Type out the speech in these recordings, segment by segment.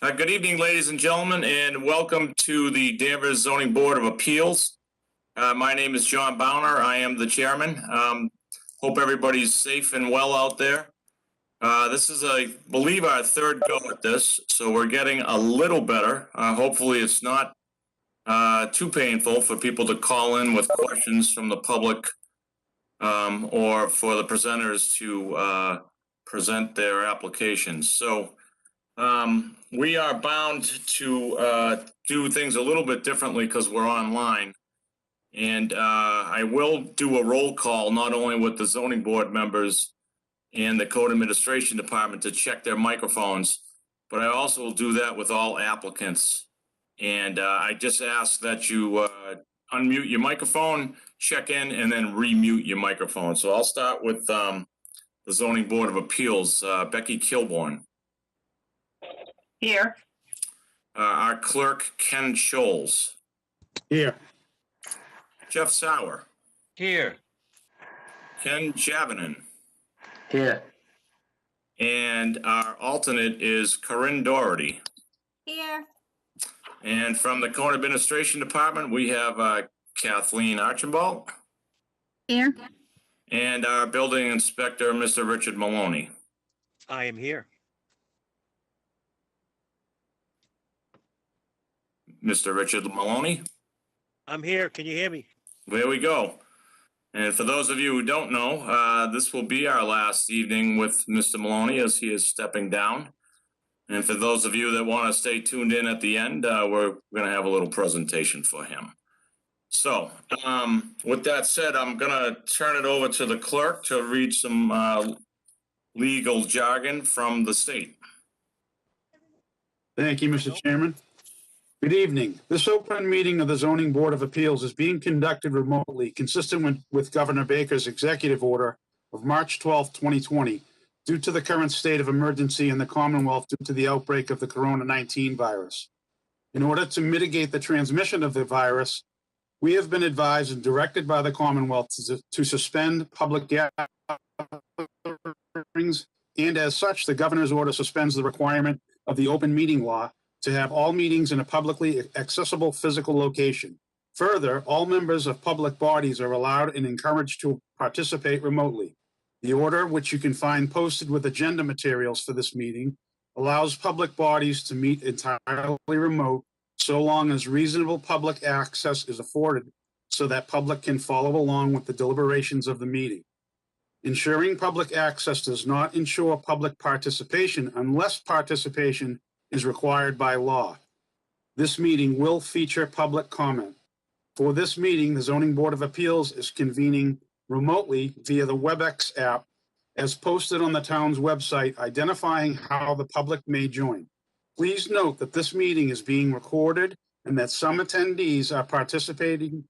Good evening, ladies and gentlemen, and welcome to the Danvers Zoning Board of Appeals. My name is John Bowner. I am the chairman. Hope everybody's safe and well out there. This is, I believe, our third go at this, so we're getting a little better. Hopefully it's not too painful for people to call in with questions from the public or for the presenters to present their applications. So we are bound to do things a little bit differently because we're online. And I will do a roll call, not only with the zoning board members and the code administration department to check their microphones, but I also will do that with all applicants. And I just ask that you unmute your microphone, check in, and then remute your microphone. So I'll start with the Zoning Board of Appeals, Becky Kilborn. Here. Our clerk, Ken Scholes. Here. Jeff Sauer. Here. Ken Javanin. Here. And our alternate is Corinne Doherty. Here. And from the Code Administration Department, we have Kathleen Archibald. Here. And our building inspector, Mr. Richard Maloney. I am here. Mr. Richard Maloney. I'm here. Can you hear me? There we go. And for those of you who don't know, this will be our last evening with Mr. Maloney as he is stepping down. And for those of you that want to stay tuned in at the end, we're going to have a little presentation for him. So with that said, I'm going to turn it over to the clerk to read some legal jargon from the state. Thank you, Mr. Chairman. Good evening. This open meeting of the Zoning Board of Appeals is being conducted remotely, consistent with Governor Baker's executive order of March 12, 2020, due to the current state of emergency in the Commonwealth due to the outbreak of the Corona-19 virus. In order to mitigate the transmission of the virus, we have been advised and directed by the Commonwealth to suspend public gatherings, and as such, the governor's order suspends the requirement of the open meeting law to have all meetings in a publicly accessible physical location. Further, all members of public bodies are allowed and encouraged to participate remotely. The order, which you can find posted with agenda materials for this meeting, allows public bodies to meet entirely remote so long as reasonable public access is afforded so that public can follow along with the deliberations of the meeting. Ensuring public access does not ensure public participation unless participation is required by law. This meeting will feature public comment. For this meeting, the Zoning Board of Appeals is convening remotely via the WebEx app as posted on the town's website, identifying how the public may join. Please note that this meeting is being recorded and that some attendees are participating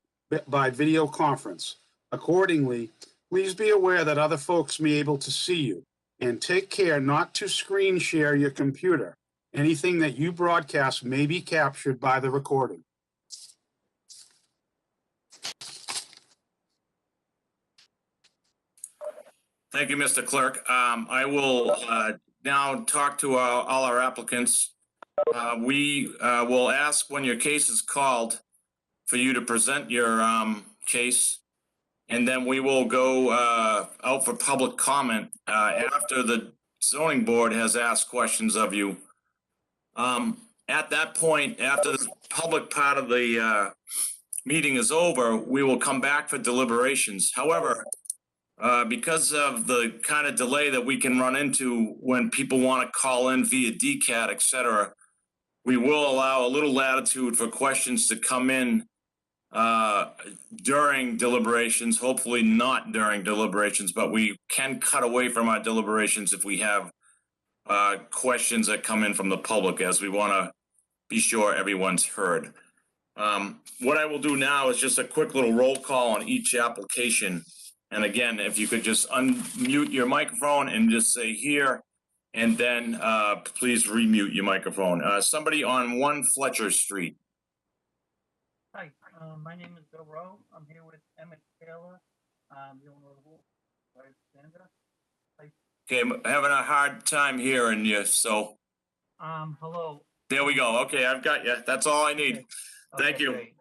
by video conference. Accordingly, please be aware that other folks may be able to see you, and take care not to screen share your computer. Anything that you broadcast may be captured by the recording. Thank you, Mr. Clerk. I will now talk to all our applicants. We will ask when your case is called for you to present your case, and then we will go out for public comment after the zoning board has asked questions of you. At that point, after the public part of the meeting is over, we will come back for deliberations. However, because of the kind of delay that we can run into when people want to call in via DCAT, et cetera, we will allow a little latitude for questions to come in during deliberations, hopefully not during deliberations, but we can cut away from our deliberations if we have questions that come in from the public, as we want to be sure everyone's heard. What I will do now is just a quick little roll call on each application. And again, if you could just unmute your microphone and just say here, and then please remute your microphone. Somebody on 1 Fletcher Street. Hi, my name is Bill Rowe. I'm here with Emmett Taylor, the owner of the Alexander. Okay, I'm having a hard time hearing you, so. Hello. There we go. Okay, I've got you. That's all I need. Thank Okay, you. great.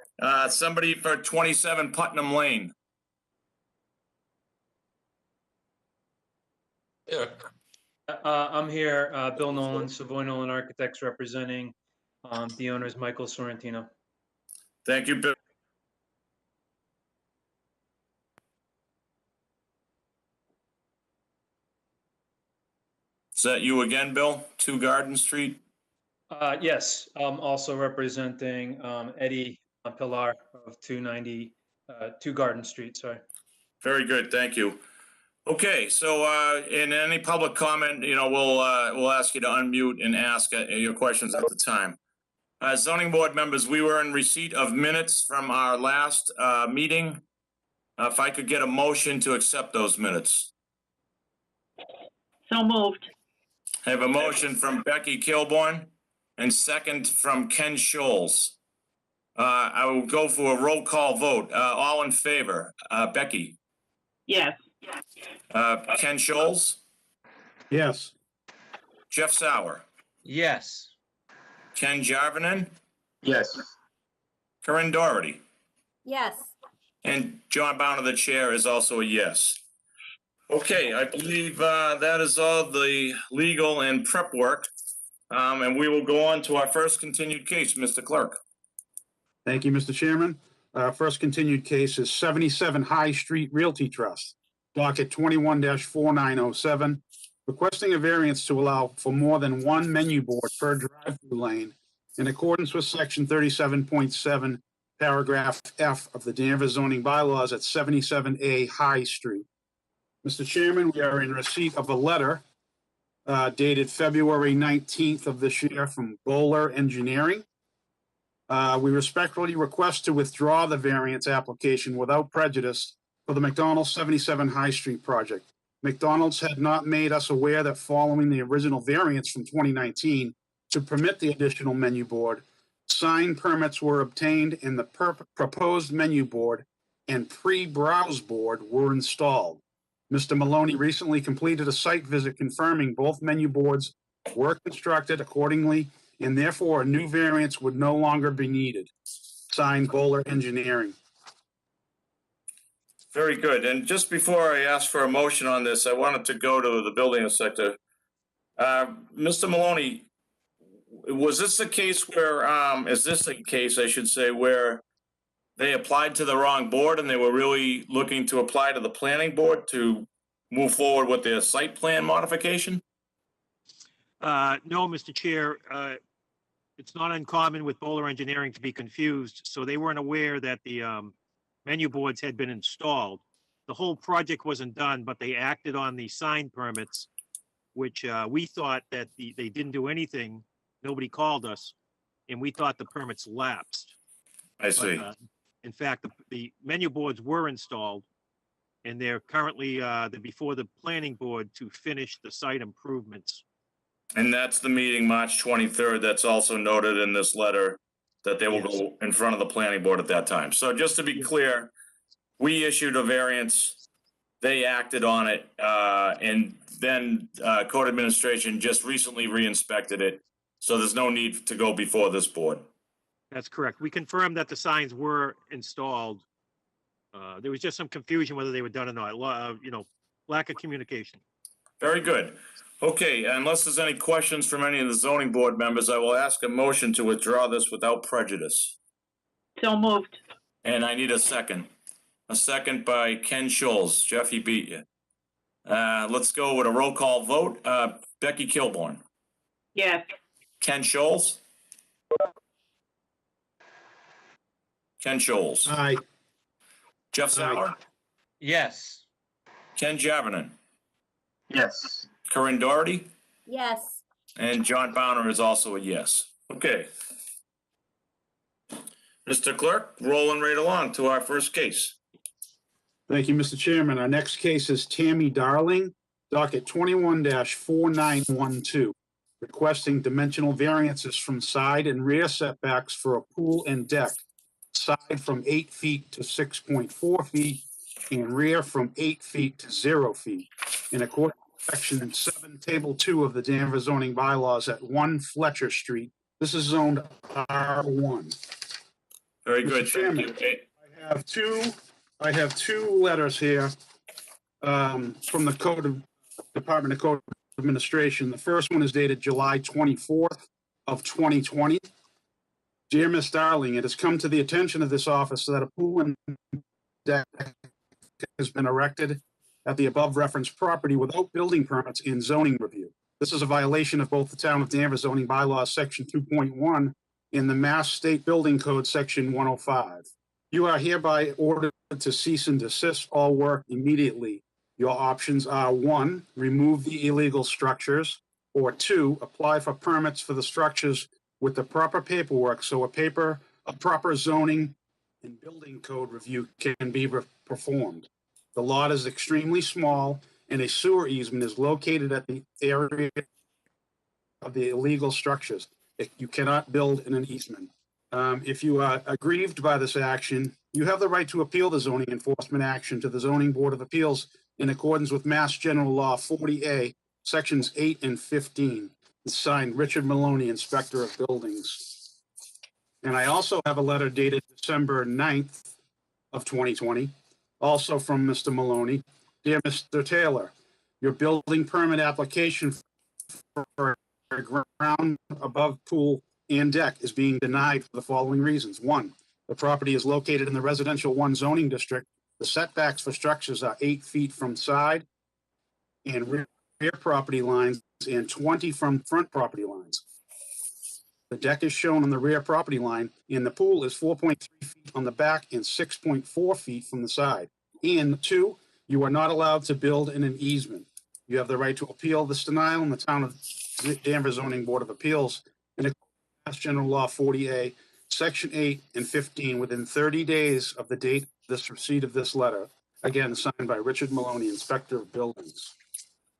Somebody for 27 Putnam Lane. I'm here, Bill Nolan, Savoy Nolan Architects, representing the owner is Michael Sorrentino. Thank you, Bill. Is that you again, Bill? 2 Garden Street? Yes, I'm also representing Eddie Pilar of 290, 2 Garden Street, sorry. Very good, thank you. Okay, so in any public comment, we'll ask you to unmute and ask your questions at the time. Zoning board members, we were in receipt of minutes from our last meeting. If I could get a motion to accept those minutes. So moved. I have a motion from Becky Kilborn and second from Ken Scholes. I will go for a roll call vote. All in favor? Becky? Yes. Ken Scholes? Yes. Jeff Sauer? Yes. Ken Jarvinen? Yes. Corinne Doherty? Yes. And John Bowner, the chair, is also a yes. Okay, I believe that is all the legal and prep work. And we will go on to our first continued case, Mr. Clerk. Thank you, Mr. Chairman. First continued case is 77 High Street Realty Trust, docket 21-4907, requesting a variance to allow for more than one menu board per drive-through lane in accordance with section 37.7, paragraph F of the Danvers Zoning Bylaws at 77A High Street. Mr. Chairman, we are in receipt of a letter dated February 19th of this year from Bowler Engineering. We respectfully request to withdraw the variance application without prejudice for the McDonald's 77 High Street project. McDonald's had not made us aware that following the original variance from 2019 to permit the additional menu board, sign permits were obtained and the proposed menu board and pre-browse board were installed. Mr. Maloney recently completed a site visit confirming both menu boards were constructed accordingly, and therefore a new variance would no longer be needed. Signed, Bowler Engineering. Very good. And just before I ask for a motion on this, I wanted to go to the building inspector. Mr. Maloney, was this a case where, is this a case, I should say, where they applied to the wrong board and they were really looking to apply to the planning board to move forward with their site plan modification? No, Mr. Chair, it's not uncommon with Bowler Engineering to be confused, so they weren't aware that the menu boards had been installed. The whole project wasn't done, but they acted on the sign permits, which we thought that they didn't do anything. Nobody called us, and we thought the permits lapsed. I see. But, in fact, the menu boards were installed, and they're currently they're before the planning board to finish the site improvements. And that's the meeting, March 23rd. That's also noted in this letter that they will Yes. go in front of the planning board at that time. So just to be clear, we issued a variance, they acted on it, and then code administration just recently re-inspected it. So there's no need to go before this board. That's correct. We confirmed that the signs were installed. There was just some confusion whether they were done or not, lack of communication. Very good. Okay, unless there's any questions from any of the zoning board members, I will ask a motion to withdraw this without prejudice. So moved. And I need a second. A second by Ken Scholes. Jeff, he beat you. Let's go with a roll call vote. Becky Kilborn. Yes. Ken Scholes. Ken Scholes. Aye. Jeff Sauer. Yes. Ken Jarvinen. Yes. Corinne Doherty. Yes. And John Bowner is also a yes. Okay. Mr. Clerk, rolling right along to our first case. Thank you, Mr. Chairman. Our next case is Tammy Darling, docket 21-4912, requesting dimensional variances from side and rear setbacks for a pool and deck, side from 8 feet to 6.4 feet, and rear from 8 feet to 0 feet, in accordance with section 7, table 2 of the Danvers zoning bylaws at 1 Fletcher Street, This is zoned R1. Very Mr. good, thank Chairman. you. Eh, I have two letters here from the Department of Code Administration. The first one is dated July 24th of 2020. Dear Ms. Darling, it has come to the attention of this office that a pool and deck has been erected at the above referenced property without building permits in zoning review. This is a violation of both the Town of Danvers zoning bylaws, section 2.1, in the Mass State Building Code, section 105. You are hereby ordered to cease and desist all work immediately. Your options are 1, remove the illegal structures, or 2, apply for permits for the structures with the proper paperwork so a proper zoning and building code review can be performed. The lot is extremely small and a sewer easement is located at the area of the illegal structures. You cannot build in an easement. If you are aggrieved by this action, you have the right to appeal the zoning enforcement action to the Zoning Board of Appeals in accordance with Mass General Law 40A, Sections 8 and 15. It's signed Richard Maloney, Inspector of Buildings. And I also have a letter dated December 9th of 2020, also from Mr. Maloney. Dear Mr. Taylor, your building permit application for a ground above pool and deck is being denied for the following reasons. 1, the property is located in the residential 1 zoning district. The setbacks for structures are 8 feet from side and rear property lines and 20 from front property lines. The deck is shown on the rear property line and the pool is 4.3 feet on the back and 6.4 feet from the side. And 2, you are not allowed to build in an easement. You have the right to appeal this denial in the Town of Danvers Zoning Board of Appeals in accordance with Mass General Law 40A, Section 8 and 15 within 30 days of the date of this receipt of this letter. Again, signed by Richard Maloney, Inspector of Buildings.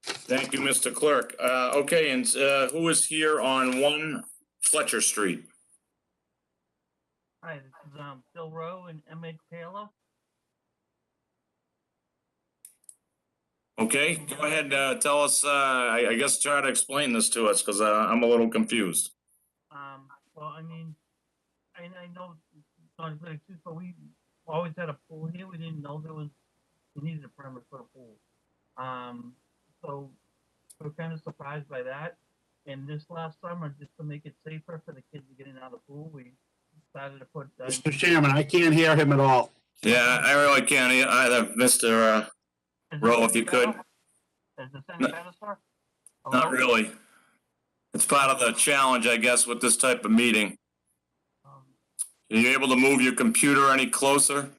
Thank you, Mr. Clerk. Okay, and who is here on 1 Fletcher Street? Hi, this is, Bill Rowe and Emmett Taylor. Okay, go ahead, tell us, I guess try to explain this to us, because I'm a little confused. Well, I mean, I know it's not exactly true, but we always had a pool here. We didn't know we needed a permit for a pool. So we're kind of surprised by that. And this last summer, just to make it safer for the kids to get in and out of the pool, we decided to put. Mr. Chairman, I can't hear him at all. Yeah, I really can't either, Mr. Rowe, if you could. Is this any better, sir? Not Hello? really. It's part of the challenge, I guess, with this type of meeting. Are you able to move your computer any closer?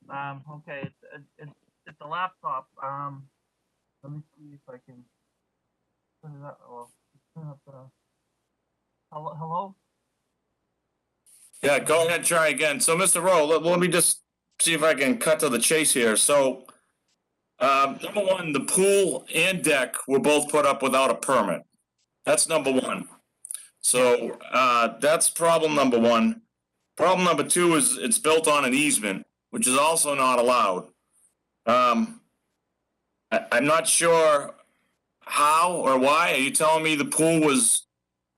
Okay, it's a laptop. Let me see if I can put it up. Well, turn up the. Hello? Yeah, go ahead, try again. So, Mr. Rowe, let me just see if I can cut to the chase here. So, number 1, the pool and deck were both put up without a permit. That's number 1. So, that's problem number 1. Problem number 2 is it's built on an easement, which is also not allowed. I'm not sure how or why. Are you telling me the pool was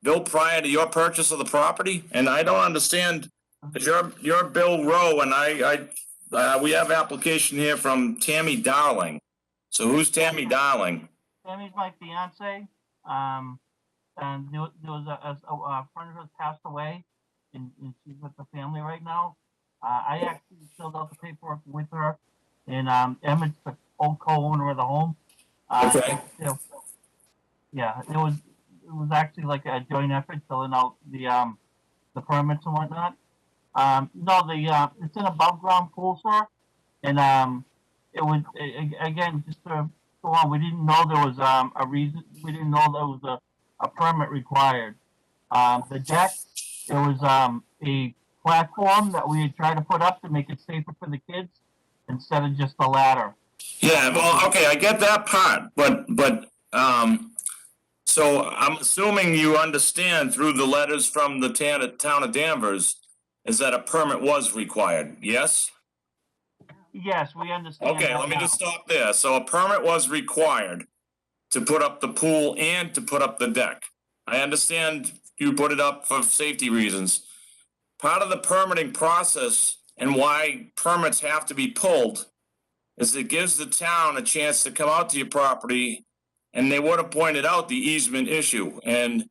built prior to your purchase of the property? And I don't understand, because you're Bill Rowe, and we have application here from Tammy Darling. So who's Tammy Darling? Tammy's my fiance. And there was a friend who passed away, and she's with the family right now. I actually filled out the paperwork with her, and Emmett's the old co-owner of the home. Okay. Yeah, it was actually like a joint effort filling out the permits and whatnot. No, it's an above ground pool, sir, and it was again just to go on. We didn't know there was a reason. We didn't know there was a permit required. The deck, it was a platform that we had tried to put up to make it safer for the kids instead of just a ladder. Yeah, well, okay, I get that part, but so I'm assuming you understand through the letters from the Town of Danvers is that a permit was required, yes? Yes, we understand. Okay, that let me now. just stop there. So a permit was required to put up the pool and to put up the deck. I understand you put it up for safety reasons. Part of the permitting process and why permits have to be pulled is it gives the town a chance to come out to your property, and they would have pointed out the easement issue and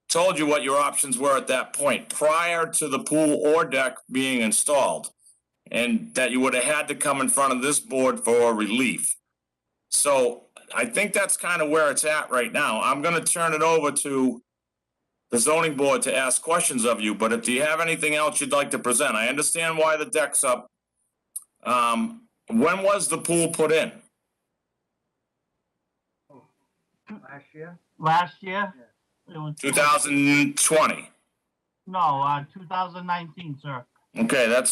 told you what your options were at that point, prior to the pool or deck being installed, and that you would have had to come in front of this board for relief. So I think that's kind of where it's at right now. I'm gonna turn it over to the zoning board to ask questions of you, but if you have anything else you'd like to present, I understand why the deck's up. When was the pool put in? Last year, it was 2020. no, 2019, sir. Okay,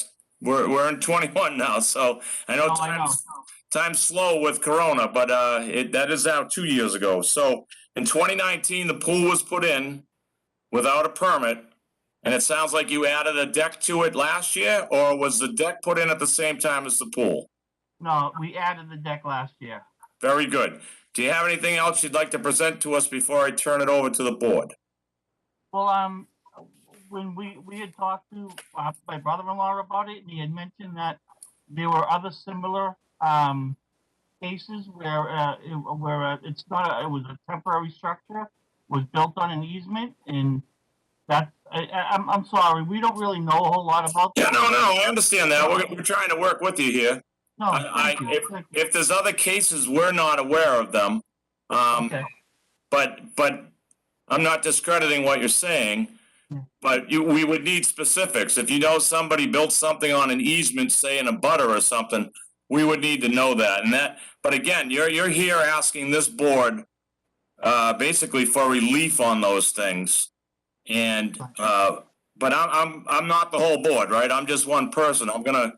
we're in 21 now, so I know No, I know. time's slow with Corona, but that is out 2 years ago. So in 2019, the pool was put in without a permit, and it sounds like you added a deck to it last year, or was the deck put in at the same time as the pool? No, we added the deck last year. Very good. Do you have anything else you'd like to present to us before I turn it over to the board? Well, when we had talked to my brother-in-law about it, and he had mentioned that there were other similar cases where it's not it was a temporary structure, was built on an easement, and that I'm sorry, we don't really know a whole lot about Yeah, that. no, I understand that. We're trying to work with you here. No, thank you. Thank you. If there's other cases, we're not aware of them. Okay. But I'm not discrediting what you're saying, but we would need specifics. If you know somebody built something on an easement, say in a butter or something, we would need to know that. But again, you're here asking this board basically for relief on those things. And but I'm not the whole board, right? I'm just one person. I'm gonna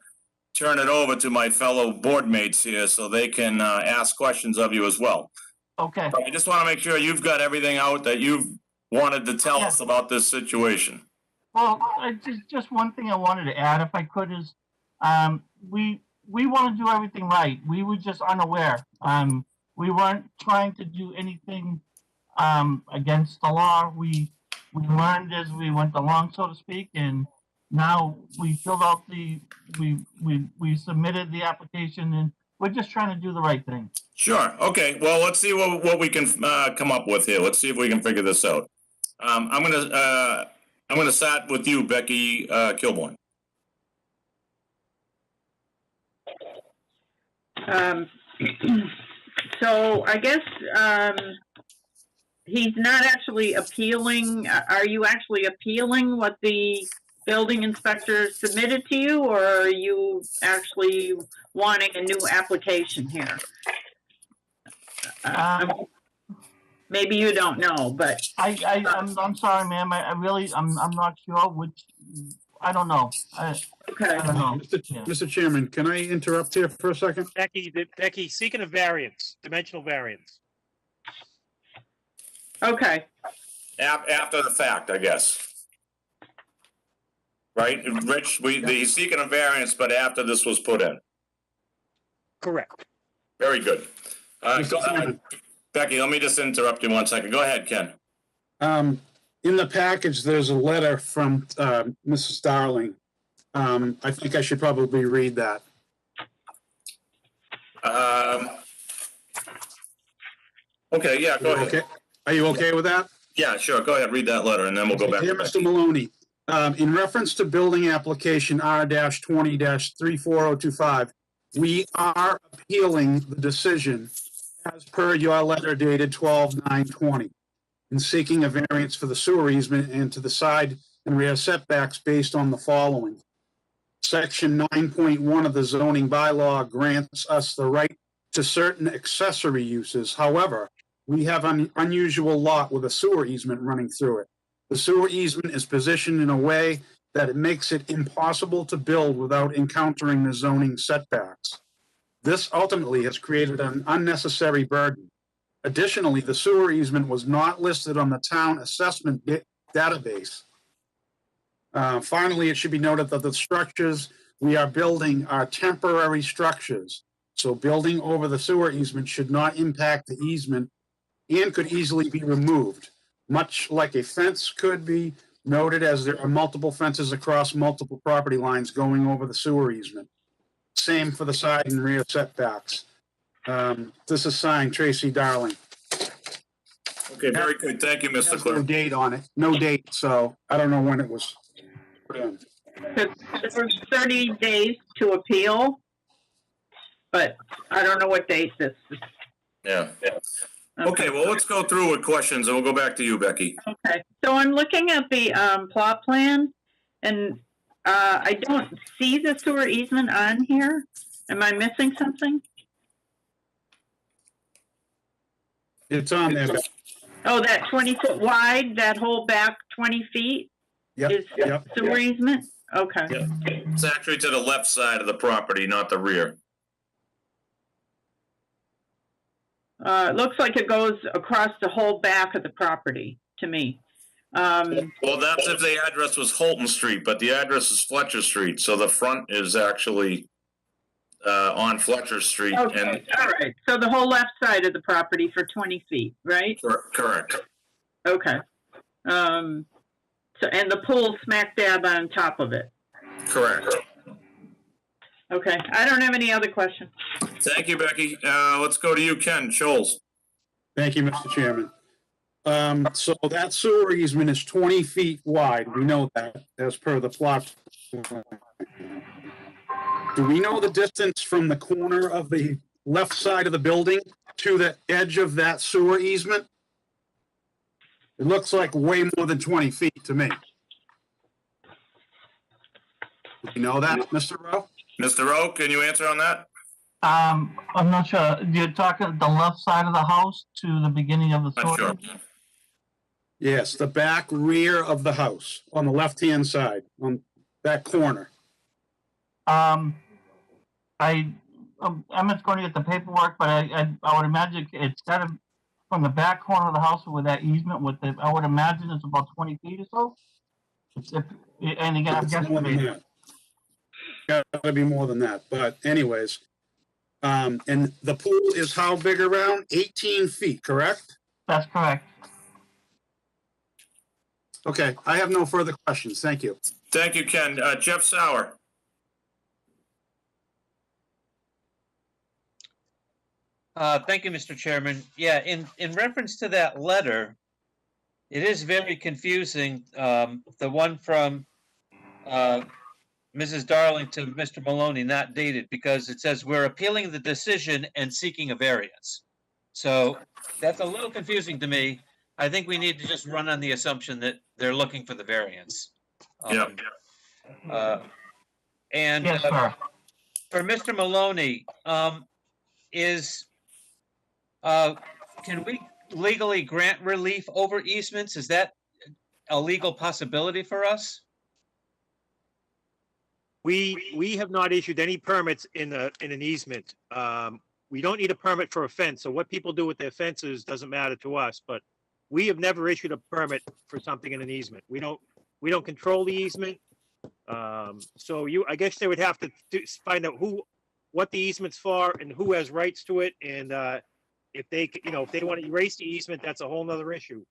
turn it over to my fellow board mates here so they can ask questions of you as well. Okay. But I just want to make sure you've got everything out that you've wanted to tell us about this situation. Well, just one thing I wanted to add, if I could, is we want to do everything right. We were just unaware. We weren't trying to do anything against the law. We learned as we went along, so to speak, and now we filled out we submitted the application, and we're just trying to do the right thing. Sure. Okay. Well, let's see what we can come up with here. Let's see if we can figure this out. I'm gonna start with you, Becky Kilborn. So I guess, he's not actually appealing. Are you actually appealing what the building inspector submitted to you, or are you actually wanting a new application here? Maybe you don't know, but I'm sorry, ma'am. I'm not sure which. I don't know. okay. I don't know. Mr. Chairman, can I interrupt here for a second? Becky, seeking a variance, dimensional variance. Okay. After the fact, I guess. Right, Rich? He's seeking a variance, but after this was put in. Correct. Very good. Mr. Chairman. Becky, let me just interrupt you 1 second. Go ahead, Ken. In the package, there's a letter from Mrs. Darling. I think I should probably read that. Okay, yeah, go ahead. Okay. Are you okay with that? Yeah, sure. Go ahead, read that letter, and then we'll go back Dear to Mr. Becky. Maloney, in reference to building application R-20-34025, we are appealing the decision as per your letter dated 12/9/20 and seeking a variance for the sewer easement and to the side and rear setbacks based on the following. Section 9.1 of the zoning bylaw grants us the right to certain accessory uses. However, we have an unusual lot with a sewer easement running through it. The sewer easement is positioned in a way that it makes it impossible to build without encountering the zoning setbacks. This ultimately has created an unnecessary burden. Additionally, the sewer easement was not listed on the town assessment database. Finally, it should be noted that the structures we are building are temporary structures. So building over the sewer easement should not impact the easement and could easily be removed. much like a fence could be noted, as there are multiple fences across multiple property lines going over the sewer easement. Same for the side and rear setbacks. This is signed Tracy Darling. Okay, very good. Thank you, Mr. Has no Clerk. date on it, no date, so I don't know when it was put in. There's 30 days to appeal, but I don't know what date this is. Yeah. Okay, well, let's go through with questions and we'll go back to you, Becky. Okay, so I'm looking at the plot plan, and I don't see the sewer easement on here. Am I missing something? It's on there. Becky. Oh, that 20-foot wide, that whole back 20 feet Yep, is yep. sewer easement? Okay. Yeah. It's actually to the left side of the property, not the rear. It looks like it goes across the whole back of the property to me. Well, that's if the address was Holton Street, but the address is Fletcher Street, so the front is actually on Fletcher Street. Okay, And all right. So the whole left side of the property for 20 feet, right? correct. Okay. So, and the pool smack dab on top of it. Correct. Okay, I don't have any other questions. Thank you, Becky. Let's go to you, Ken Scholes. Thank you, Mr. Chairman. So that sewer easement is 20 feet wide. We know that as per the plot. Do we know the distance from the corner of the left side of the building to the edge of that sewer easement? It looks like way more than 20 feet to me. You know that, Mr. Rowe? Mr. Rowe, can you answer on that? I'm not sure. You're talking the left side of the house to the beginning of the Not sewer? sure. Yes, the back rear of the house on the left-hand side, on that corner. I'm just going to get the paperwork, but I would imagine it's kind of from the back corner of the house with that easement with the, I would imagine it's about 20 feet or so. And again, I'm It's more than guessing. that. Gotta be more than that, but anyways. And the pool is how big around? 18 feet, correct? That's correct. Okay, I have no further questions. Thank you. Thank you, Ken. Jeff Sauer. Thank you, Mr. Chairman. Yeah, in reference to that letter, it is very confusing, the one from Mrs. Darling to Mr. Maloney, not dated, because it says we're appealing the decision and seeking a variance. So that's a little confusing to me. I think we need to just run on the assumption that they're looking for the variance. Yeah. And Yes, sir. for Mr. Maloney, can we legally grant relief over easements? Is that a legal possibility for us? We have not issued any permits in an easement. We don't need a permit for a fence, so what people do with their fences doesn't matter to us, but we have never issued a permit for something in an easement. We don't control the easement. So I guess they would have to find out what the easement's for and who has rights to it, and if they want to erase the easement, that's a whole nother issue.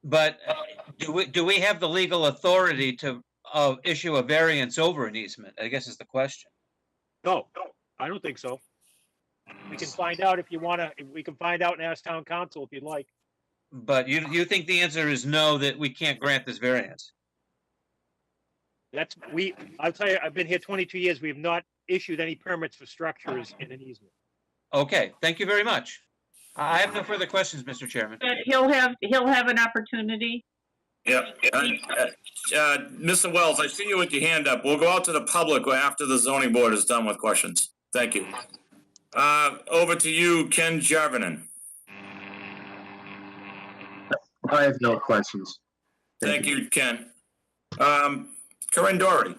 But do we have the legal authority to issue a variance over an easement? I guess is the question. No, I don't think so. We can find out if you want to. We can find out and ask town council if you'd like. But you think the answer is no, that we can't grant this variance? I'll tell you, I've been here 22 years. We have not issued any permits for structures in an easement. Okay, thank you very much. I have no further questions, Mr. Chairman. But he'll have an opportunity. Yeah. Mr. Wells, I see you with your hand up. We'll go out to the public after the zoning board is done with questions. Thank you. Over to you, Ken Jarvinen. I have no questions. Thank you, Ken. Corinne Doherty.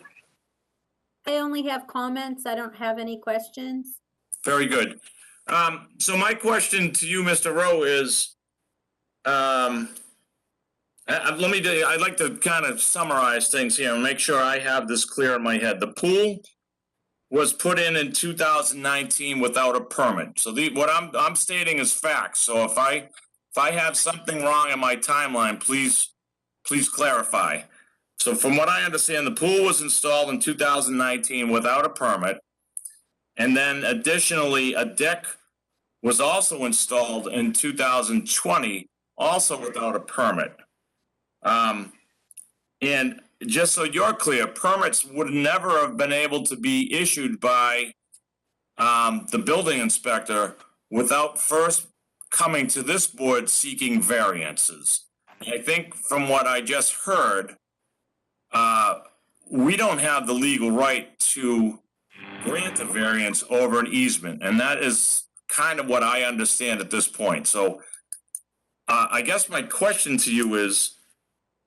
I only have comments. I don't have any questions. Very good. So my question to you, Mr. Rowe, is, I'd like to kind of summarize things here and make sure I have this clear in my head. The pool was put in 2019 without a permit. So what I'm stating is facts. So if If I have something wrong in my timeline, please clarify. So from what I understand, the pool was installed in 2019 without a permit. And then additionally, a deck was also installed in 2020, also without a permit. And just so you're clear, permits would never have been able to be issued by the building inspector without first coming to this board seeking variances. I think from what I just heard, we don't have the legal right to grant a variance over an easement, and that is kind of what I understand at this point. So I guess my question to you is,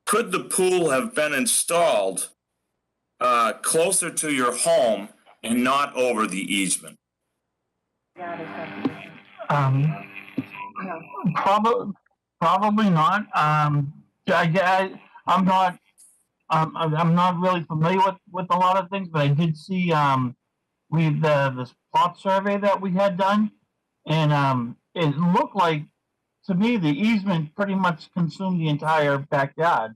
could the pool have been installed closer to your home and not over the easement? Probably not. I'm not really familiar with a lot of things, but I did see the spot survey that we had done, and it looked like, to me, the easement pretty much consumed the entire backyard.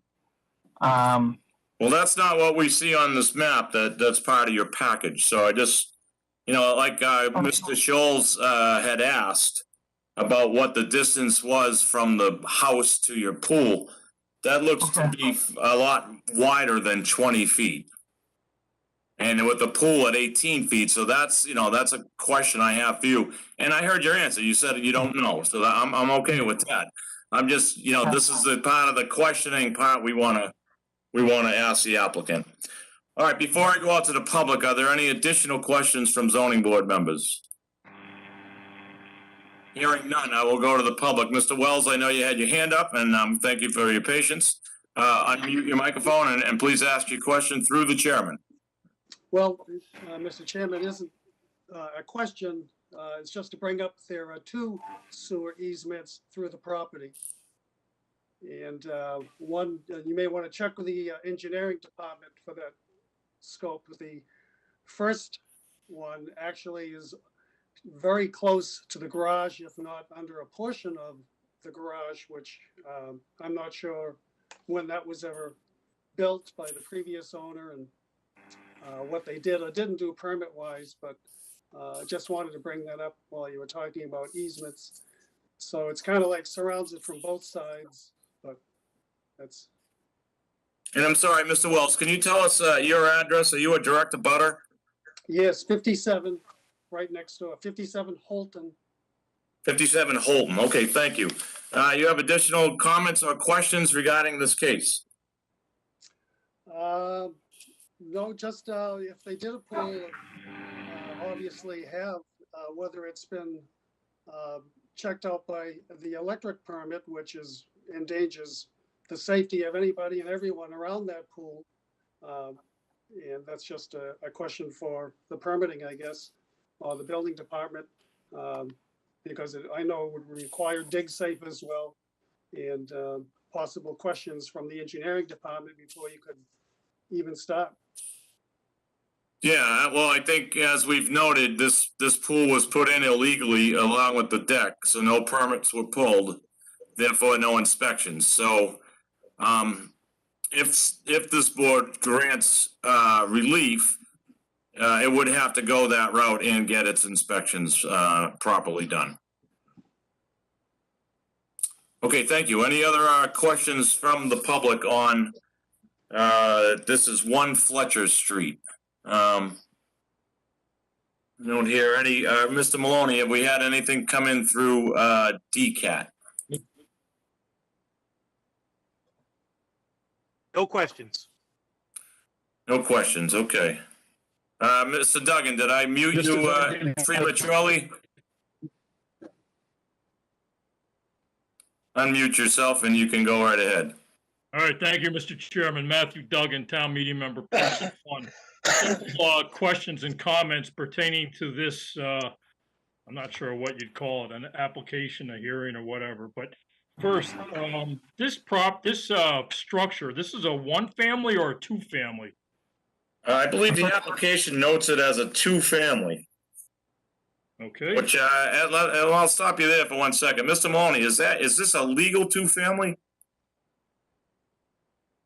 Well, that's not what we see on this map. That's part of your package. So I just, like Mr. Scholes had asked about what the distance was from the house to your pool. That looks to be a lot wider than 20 feet. And with the pool at 18 feet, so that's a question I have for you. And I heard your answer. You said you don't know, so I'm okay with that. I'm just, this is the part of the questioning part we want to ask the applicant. All right, before I go out to the public, are there any additional questions from zoning board members? Hearing none, I will go to the public. Mr. Wells, I know you had your hand up, and thank you for your patience. Unmute your microphone and please ask your question through the chairman. Well, Mr. Chairman, it isn't a question. It's just to bring up there are 2 sewer easements through the property. And one, you may want to check with the engineering department for that scope. The first one actually is very close to the garage, if not under a portion of the garage, which I'm not sure when that was ever built by the previous owner and what they did or didn't do permit-wise, but just wanted to bring that up while you were talking about easements. So it's kind of like surrounds it from both sides, but that's... And I'm sorry, Mr. Wells, can you tell us your address? Are you a direct abutter? Yes, 57, right next door, 57 Holton. 57 Holton. Okay, thank you. You have additional comments or questions regarding this case? No, just if they did a pool, obviously have, whether it's been checked out by the electric permit, which endangers the safety of anybody and everyone around that pool. And that's just a question for the permitting, I guess, or the building department, because I know it would require dig safe as well, and possible questions from the engineering department before you could even start. Yeah, well, I think as we've noted, this pool was put in illegally along with the deck, so no permits were pulled, therefore no inspections. So if this board grants relief, it would have to go that route and get its inspections properly done. Okay, thank you. Any other questions from the public on this is 1 Fletcher Street? I don't hear any. Mr. Maloney, have we had anything come in through DCAT? No questions. No questions. Okay. Mr. Duggan, did I mute Mr. you Duggan. prematurely? Unmute yourself and you can go right ahead. All right, thank you, Mr. Chairman. Matthew Duggan, Town Meeting Member, Precinct 1. Questions and comments pertaining to this, I'm not sure what you'd call it, an application, a hearing, or whatever. But first, this structure, this is a 1-family or a 2-family? I believe the application notes it as a 2-family. Okay, Which, I'll stop you there for 1 second. Mr. Maloney, is this a legal two-family?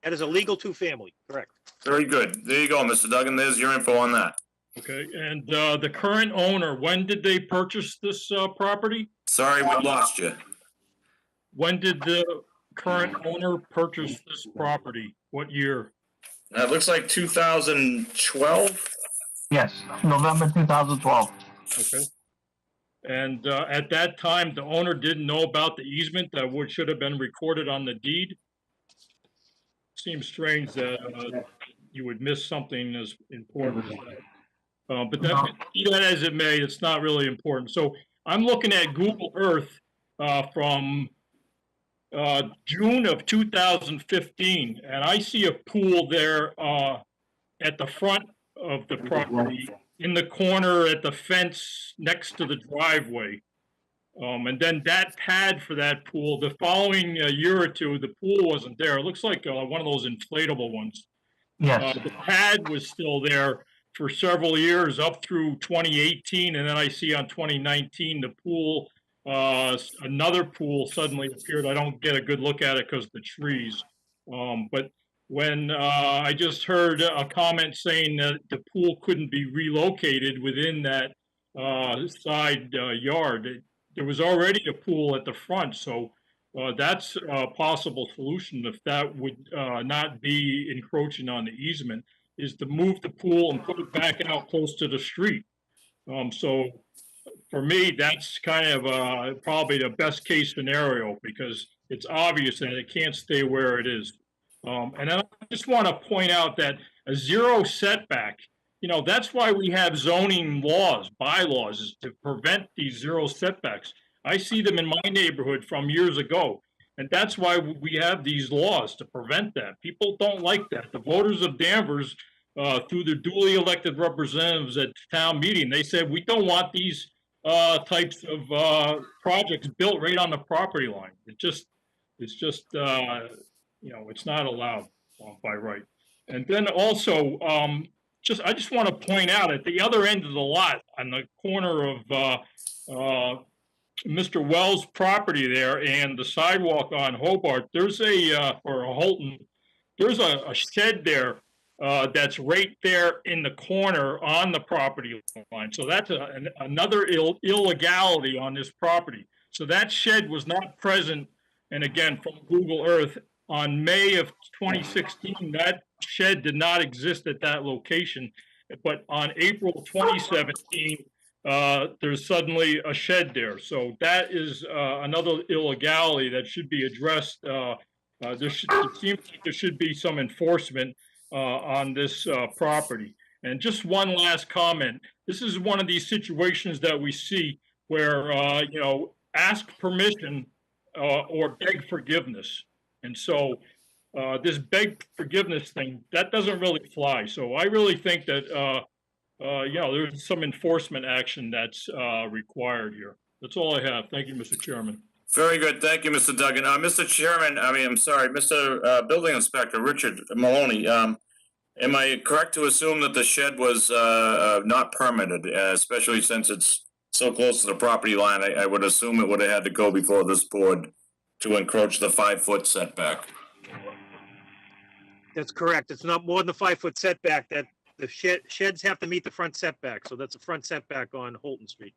That is a legal two-family, correct? Very good. There you go, Mr. Duggan. There's your info on that. okay. And the current owner, when did they purchase this property? Sorry, we lost you. When did the current owner purchase this property? What year? It looks like 2012. Yes, November 2012. Okay. And at that time, the owner didn't know about the easement that should have been recorded on the deed? Seems strange that you would miss something as important as that. But that, be that as it may, it's not really important. So I'm looking at Google Earth from June of 2015, and I see a pool there at the front of the property, in the corner at the fence next to the driveway. And then that pad for that pool, the following year or two, the pool wasn't there. It looks like one of those inflatable ones. Yes. The pad was still there for several years, up through 2018, and then I see on 2019, the pool, another pool suddenly appeared. I don't get a good look at it because of the trees. But when I just heard a comment saying that the pool couldn't be relocated within that side yard, there was already a pool at the front, so that's a possible solution if that would not be encroaching on the easement, is to move the pool and put it back out close to the street. So for me, that's kind of probably the best case scenario, because it's obvious that it can't stay where it is. And then I just want to point out that a zero setback, you know, that's why we have zoning laws, bylaws, is to prevent these zero setbacks. I see them in my neighborhood from years ago, and that's why we have these laws, to prevent that. People don't like that. The voters of Danvers, through their duly elected representatives at town meeting, they said, we don't want these types of projects built right on the property line. It's just, you know, it's not allowed by right. And then also, I just want to point out, at the other end of the lot, on the corner of Mr. Wells' property there and the sidewalk on Hobart, there's or Holton, there's a shed there that's right there in the corner on the property line. So that's another illegality on this property. So that shed was not present, and again, from Google Earth, on May of 2016, that shed did not exist at that location. But on April 2017, there's suddenly a shed there. So that is another illegality that should be addressed. It seems like there should be some enforcement on this property. And just one last comment. This is one of these situations that we see where, you know, ask permission or beg forgiveness. And so this beg forgiveness thing, that doesn't really fly. So I really think that, you know, there's some enforcement action that's required here. That's all I have. Thank you, Mr. Chairman. Very good. Thank you, Mr. Duggan. Mr. Chairman, I'm sorry, Mr. Building Inspector Richard Maloney, am I correct to assume that the shed was not permitted, especially since it's so close to the property line? I would assume it would have had to go before this board to encroach the 5-foot setback. That's correct. It's not more than the 5-foot setback. That the sheds have to meet the front setback. So that's a front setback on Holton Street.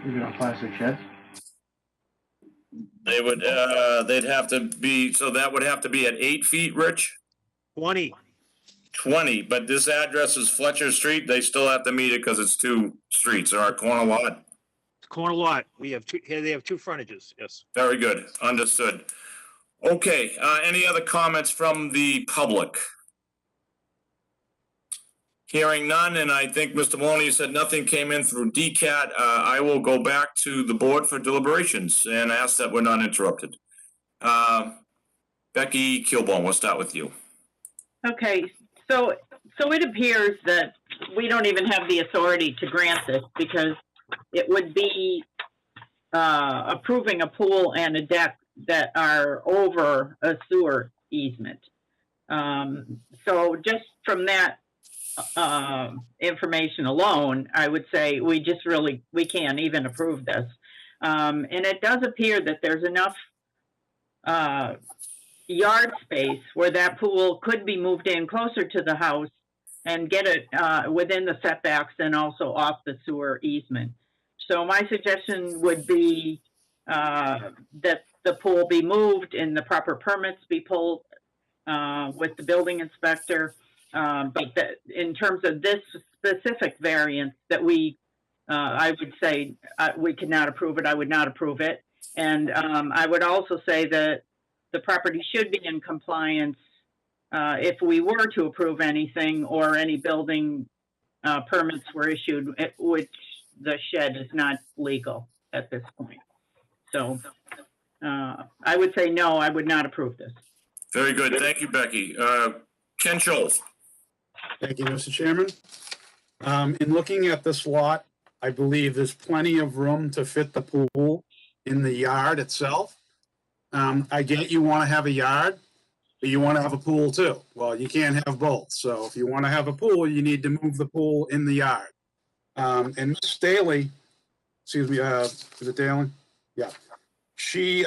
Even on plastic sheds? They would, they'd have to be, so that would have to be at 8 feet, Rich? 20. 20, but this address is Fletcher Street. They still have to meet it because it's 2 streets or a corner lot. Corner lot. We have two, here they have 2 frontages. Yes. Very good. Understood. Okay, any other comments from the public? Hearing none, and I think Mr. Maloney said nothing came in through DCAT. I will go back to the board for deliberations and ask that we're not interrupted. Becky Kilborn, we'll start with you. Okay, so it appears that we don't even have the authority to grant this, because it would be approving a pool and a deck that are over a sewer easement. So just from that information alone, I would say we can't even approve this. And it does appear that there's enough yard space where that pool could be moved in closer to the house and get it within the setbacks and also off the sewer easement. So my suggestion would be that the pool be moved and the proper permits be pulled with the building inspector. But that in terms of this specific variance that I would say we could not approve it, I would not approve it. And I would also say that the property should be in compliance if we were to approve anything or any building permits were issued, which the shed is not legal at this point. So I would say no, I would not approve this. Very good. Thank you, Becky. Ken Scholes. Thank you, Mr. Chairman. In looking at this lot, I believe there's plenty of room to fit the pool in the yard itself. I get you want to have a yard, but you want to have a pool too. Well, you can't have both. So if you want to have a pool, you need to move the pool in the yard. And Ms. Staley, excuse me, is it Daly? Yeah. She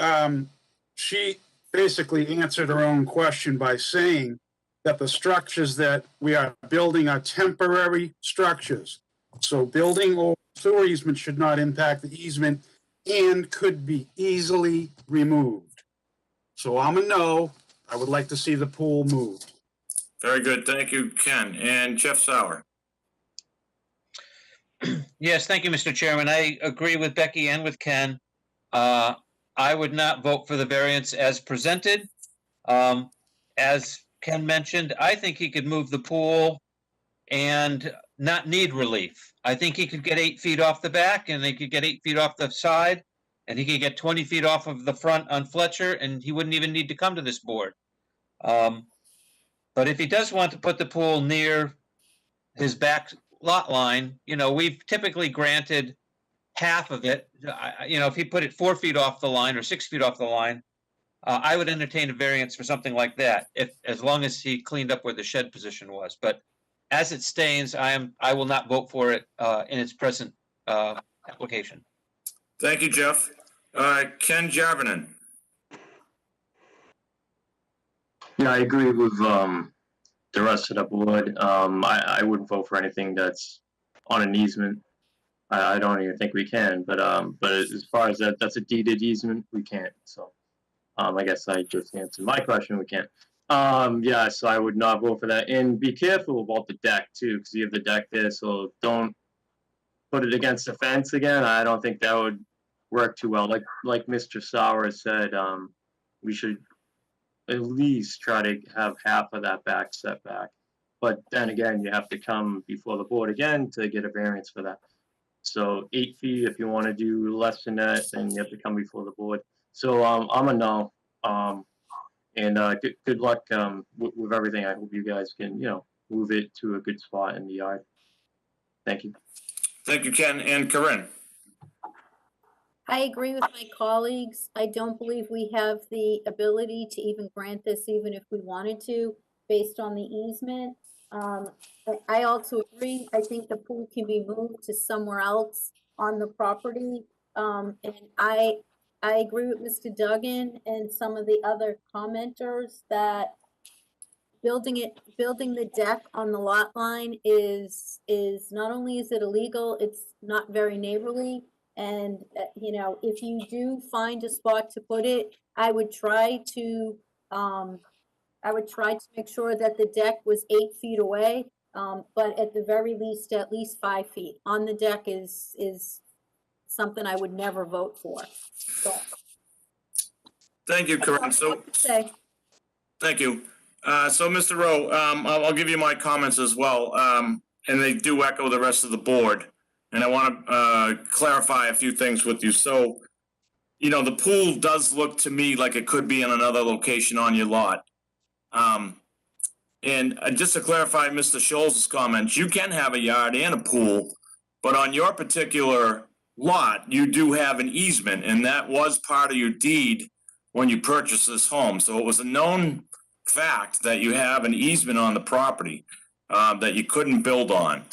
basically answered her own question by saying that the structures that we are building are temporary structures. So building or sewer easement should not impact the easement and could be easily removed. So I'm a no. I would like to see the pool moved. Very good. Thank you, Ken. And Jeff Sauer. Yes, thank you, Mr. Chairman. I agree with Becky and with Ken. I would not vote for the variance as presented. As Ken mentioned, I think he could move the pool and not need relief. I think he could get 8 feet off the back and he could get 8 feet off the side and he could get 20 feet off of the front on Fletcher and he wouldn't even need to come to this board. But if he does want to put the pool near his back lot line, you know, we've typically granted half of it. You know, if he put it 4 feet off the line or 6 feet off the line, I would entertain a variance for something like that, as long as he cleaned up where the shed position was. But as it stands, I will not vote for it in its present application. Thank you, Jeff. Ken Jarvinen. Yeah, I agree with the rest of the board. I wouldn't vote for anything that's on an easement. I don't even think we can, but as far as that's a deeded easement, we can't. So I guess I just answered my question. We can't. Yeah, so I would not vote for that. And be careful about the deck too, because you have the deck there, so don't put it against the fence again. I don't think that would work too well. Like Mr. Sauer said, we should at least try to have half of that back setback. But then again, you have to come before the board again to get a variance for that. So 8 feet, if you want to do less than that, then you have to come before the board. So I'm a no. And good luck with everything. I hope you guys can, you know, move it to a good spot in the yard. Thank you. Thank you, Ken. And Corinne. I agree with my colleagues. I don't believe we have the ability to even grant this, even if we wanted to, based on the easement. I also agree. I think the pool can be moved to somewhere else on the property. And I agree with Mr. Duggan and some of the other commenters that building the deck on the lot line is not only is it illegal, it's not very neighborly. And, you know, if you do find a spot to put it, I would try to make sure that the deck was 8 feet away. But at the very least, at least 5 feet on the deck is something I would never vote for. So, Thank you, Corinne. So, thank you. So, Mr. Rowe, I'll give you my comments as well. And they do echo the rest of the board. And I want to clarify a few things with you. So, you know, the pool does look to me like it could be in another location on your lot. And just to clarify Mr. Scholes' comments, you can have a yard and a pool, but on your particular lot, you do have an easement, and that was part of your deed when you purchased this home. So it was a known fact that you have an easement on the property. that you couldn't build on.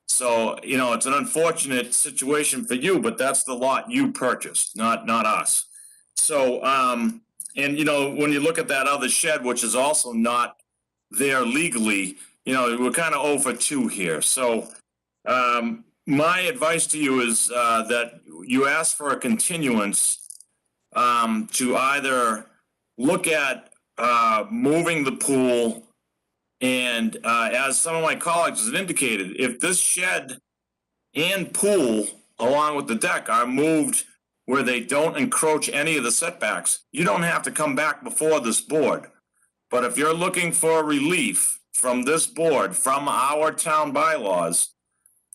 So, you know, it's an unfortunate situation for you, but that's the lot you purchased, not us. So, and you know, when you look at that other shed, which is also not there legally, you know, we're kind of 0 for 2 here. So, my advice to you is that you ask for a continuance to either look at moving the pool, and as some of my colleagues have indicated, if this shed and pool, along with the deck, are moved where they don't encroach any of the setbacks, you don't have to come back before this board. But if you're looking for relief from this board, from our town bylaws,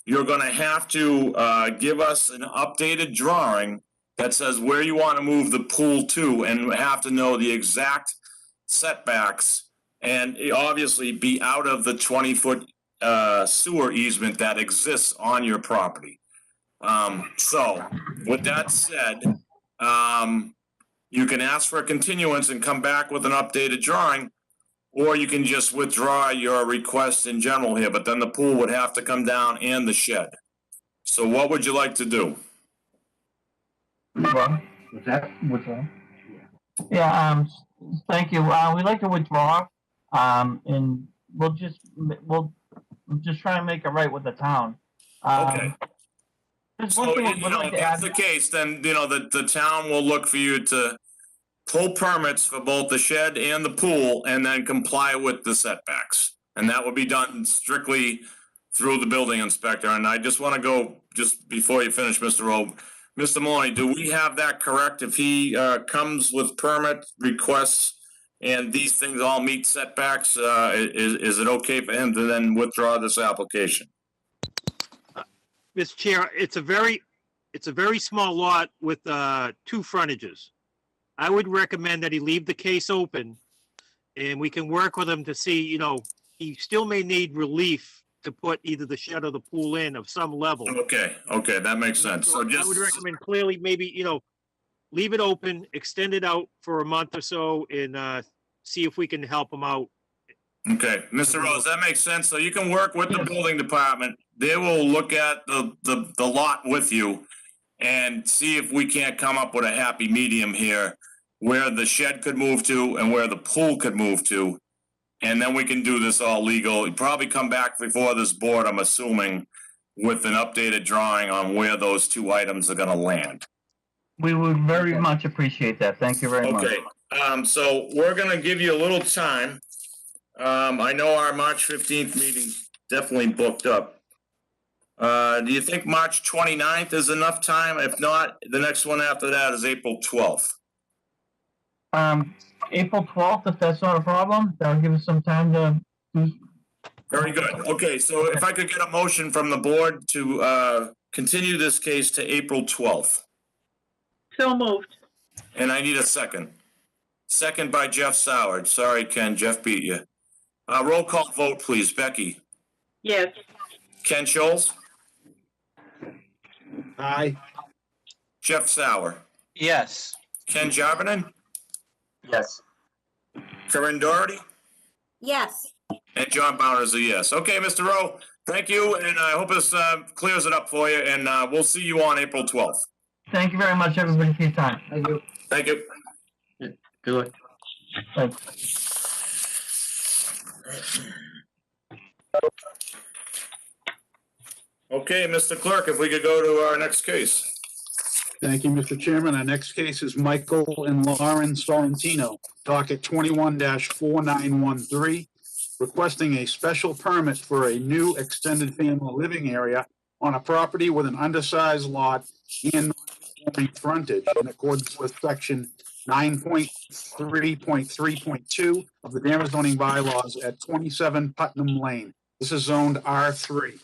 you're going to have to give us an updated drawing that says where you want to move the pool to, and have to know the exact setbacks, and obviously be out of the 20-foot sewer easement that exists on your property. So with that said, you can ask for a continuance and come back with an updated drawing, or you can just withdraw your request in general here, but then the pool would have to come down and the shed. So what would you like to do? Yeah, thank you. We'd like to withdraw, and we'll just try and make it right with the town. Okay. There's one So, thing you we'd know, like if to that's add. the case, then, you know, the town will look for you to pull permits for both the shed and the pool, and then comply with the setbacks. And that will be done strictly through the building inspector. And I just want to go, just before you finish, Mr. Rowe, Mr. Maloney, do we have that correct? If he comes with permit requests and these things all meet setbacks, is it okay for him to then withdraw this application? Mr. Chair, it's a very small lot with 2 frontages. I would recommend that he leave the case open, and we can work with him to see, you know, he still may need relief to put either the shed or the pool in of some level. Okay, that makes sense. So I would just, recommend clearly maybe, you know, leave it open, extend it out for a month or so, and see if we can help him out. okay, Mr. Rose, that makes sense. So you can work with the building department. They will look at the lot with you and see if we can't come up with a happy medium here where the shed could move to and where the pool could move to. And then we can do this all legal. You'd probably come back before this board, I'm assuming, with an updated drawing on where those 2 items are gonna land. We would very much appreciate that. Thank you very much. Okay, so we're gonna give you a little time. I know our March 15th meeting's definitely booked up. Do you think March 29th is enough time? If not, the next one after that is April 12th. April 12th, if that's not a problem, that'll give us some time to do. Very good. Okay, so if I could get a motion from the board to continue this case to April 12th. So moved. And I need a second. Second by Jeff Soward. Sorry, Ken, Jeff beat you. Roll call vote, please. Becky? Yes. Ken Scholes? Aye. Jeff Sauer? Yes. Ken Jarvinen? Yes. Corinne Doherty? Yes. And John Bowner is a yes. Okay, Mr. Rowe, thank you, and I hope this clears it up for you, and we'll see you on April 12th. Thank you very much, everybody, for your time. Thank you. Thank you. Good luck. Thanks. Okay, Mr. Clerk, if we could go to our next case. Thank you, Mr. Chairman. Our next case is Michael and Lauren Sorrentino, docket 21-4913, requesting a special permit for a new extended family living area on a property with an undersized lot and non-conforming frontage in accordance with section 9.3.3.2 of the Danvers Zoning Bylaws at 27 Putnam Lane. This is zoned R3.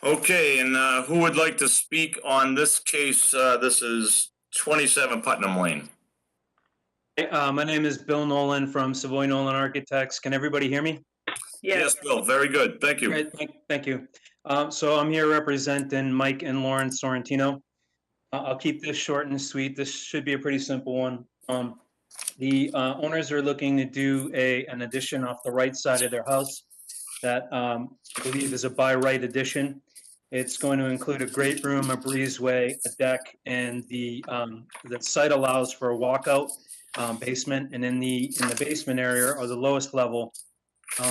Okay, and who would like to speak on this case? This is 27 Putnam Lane. Hey, my name is Bill Nolan from Savoy Nolan Architects. Can everybody hear me? Yes, Bill, very good. Thank you. Great, thank you. So I'm here representing Mike and Lauren Sorrentino. I'll keep this short and sweet. This should be a pretty simple one. The owners are looking to do an addition off the right side of their house. that I believe is a by right addition. It's going to include a great room, a breezeway, a deck, and the site allows for a walkout basement. And in the basement area, or the lowest level,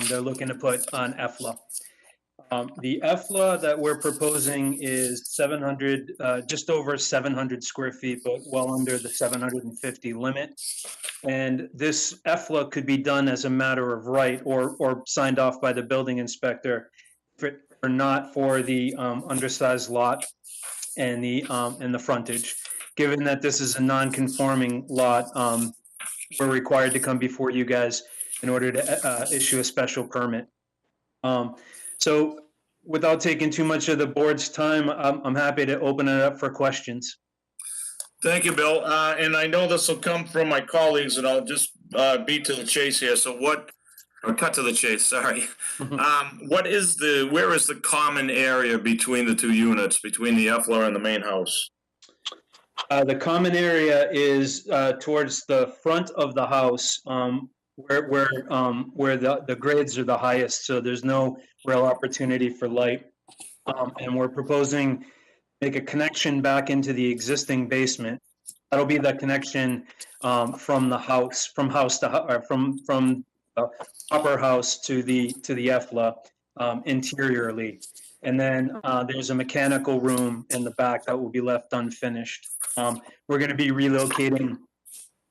they're looking to put an EFLA. The EFLA that we're proposing is 700, just over 700 square feet, but well under the 750 limit. And this EFLA could be done as a matter of right or signed off by the building inspector or not for the undersized lot and the frontage. Given that this is a non-conforming lot, we're required to come before you guys in order to issue a special permit. So without taking too much of the board's time, I'm happy to open it up for questions. Thank you, Bill. And I know this will come from my colleagues, and I'll just beat to the chase here. So or cut to the chase, sorry. Where is the common area between the two units, between the EFLA and the main house? The common area is towards the front of the house, where the grades are the highest, so there's no real opportunity for light. And we're proposing make a connection back into the existing basement. That'll be the connection from the house, from the upper house to the EFLA interiorly. And then there's a mechanical room in the back that will be left unfinished. We're going to be relocating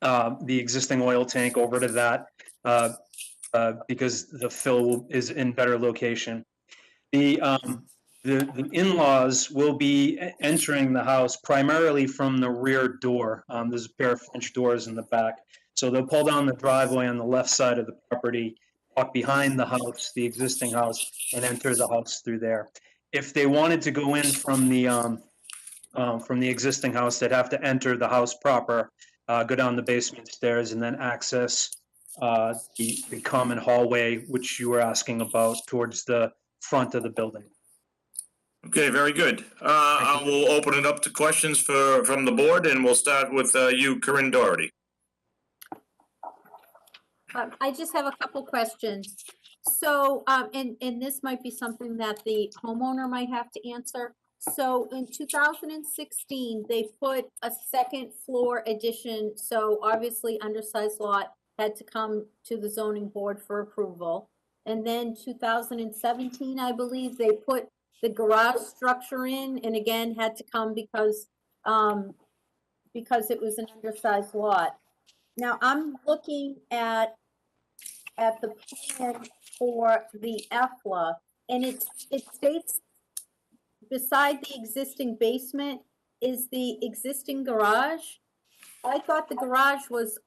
the existing oil tank over to that because the fill is in better location. The in-laws will be entering the house primarily from the rear door. There's a pair of French doors in the back. So they'll pull down the driveway on the left side of the property, walk behind the house, the existing house, and enter the house through there. If they wanted to go in from the existing house, they'd have to enter the house proper, go down the basement stairs, and then access the common hallway, which you were asking about, towards the front of the building. Okay, very good. I will open it up to questions from the board, and we'll start with you, Corinne Doherty. I just have a couple questions. So, and this might be something that the homeowner might have to answer. So in 2016, they put a second floor addition. So obviously undersized lot had to come to the zoning board for approval. And then 2017, I believe they put the garage structure in, and again, had to come because it was an undersized lot. Now I'm looking at the plan for the EFLA, and it states beside the existing basement is the existing garage. I thought the garage was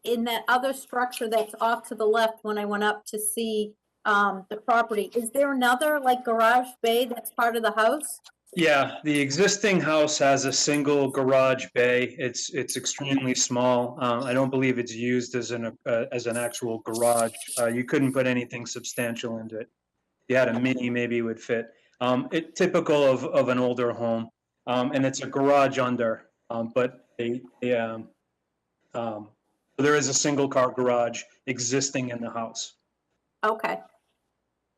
in that other structure that's off to the left when I went up to see the property. Is there another like garage bay that's part of the house? Yeah, the existing house has a single garage bay. It's extremely small. I don't believe it's used as an actual garage. You couldn't put anything substantial into it. If you had a mini, maybe it would fit. It's typical of an older home, and it's a garage under, but there is a single car garage existing in the house. Okay.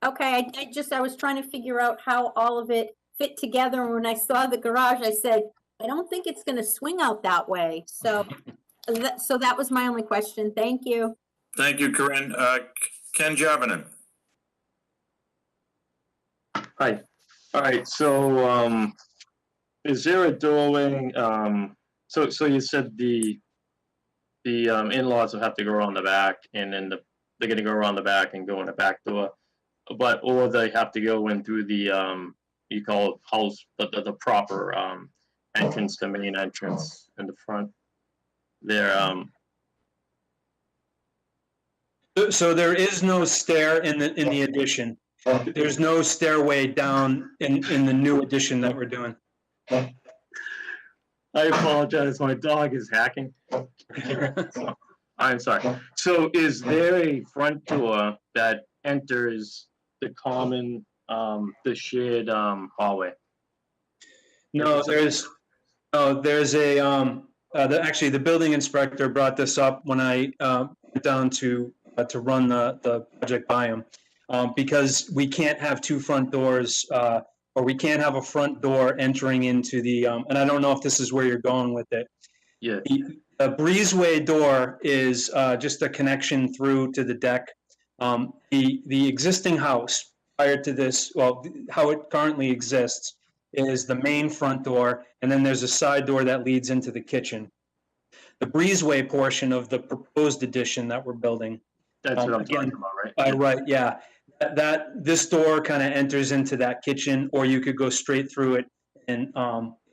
Okay, I was trying to figure out how all of it fit together. And when I saw the garage, I said, I don't think it's going to swing out that way. So, so that was my only question. Thank you. Thank you, Corinne. Ken Jarvinen. Hi. All right. So, is there a doorway? So you said the in-laws will have to go around the back, and then they're going to go around the back and go in the back door, or they have to go in through the you call it house, the proper entrance, the main entrance in the front. There. So there is no stair in the addition. There's no stairway down in the new addition that we're doing. I apologize. My dog is hacking. I'm sorry. So is there a front door that enters the common, the shared hallway? No, there's actually the building inspector brought this up when I went down to run the project by him. because we can't have two front doors, or we can't have a front door entering into the, and I don't know if this is where you're going with it. Yeah. The breezeway door is just a connection through to the deck. The existing house prior to this, well, how it currently exists is the main front door, and then there's a side door that leads into the kitchen. The breezeway portion of the proposed addition that we're building. That's what I'm Again, talking about, right? Right, yeah. This door kind of enters into that kitchen, or you could go straight through it and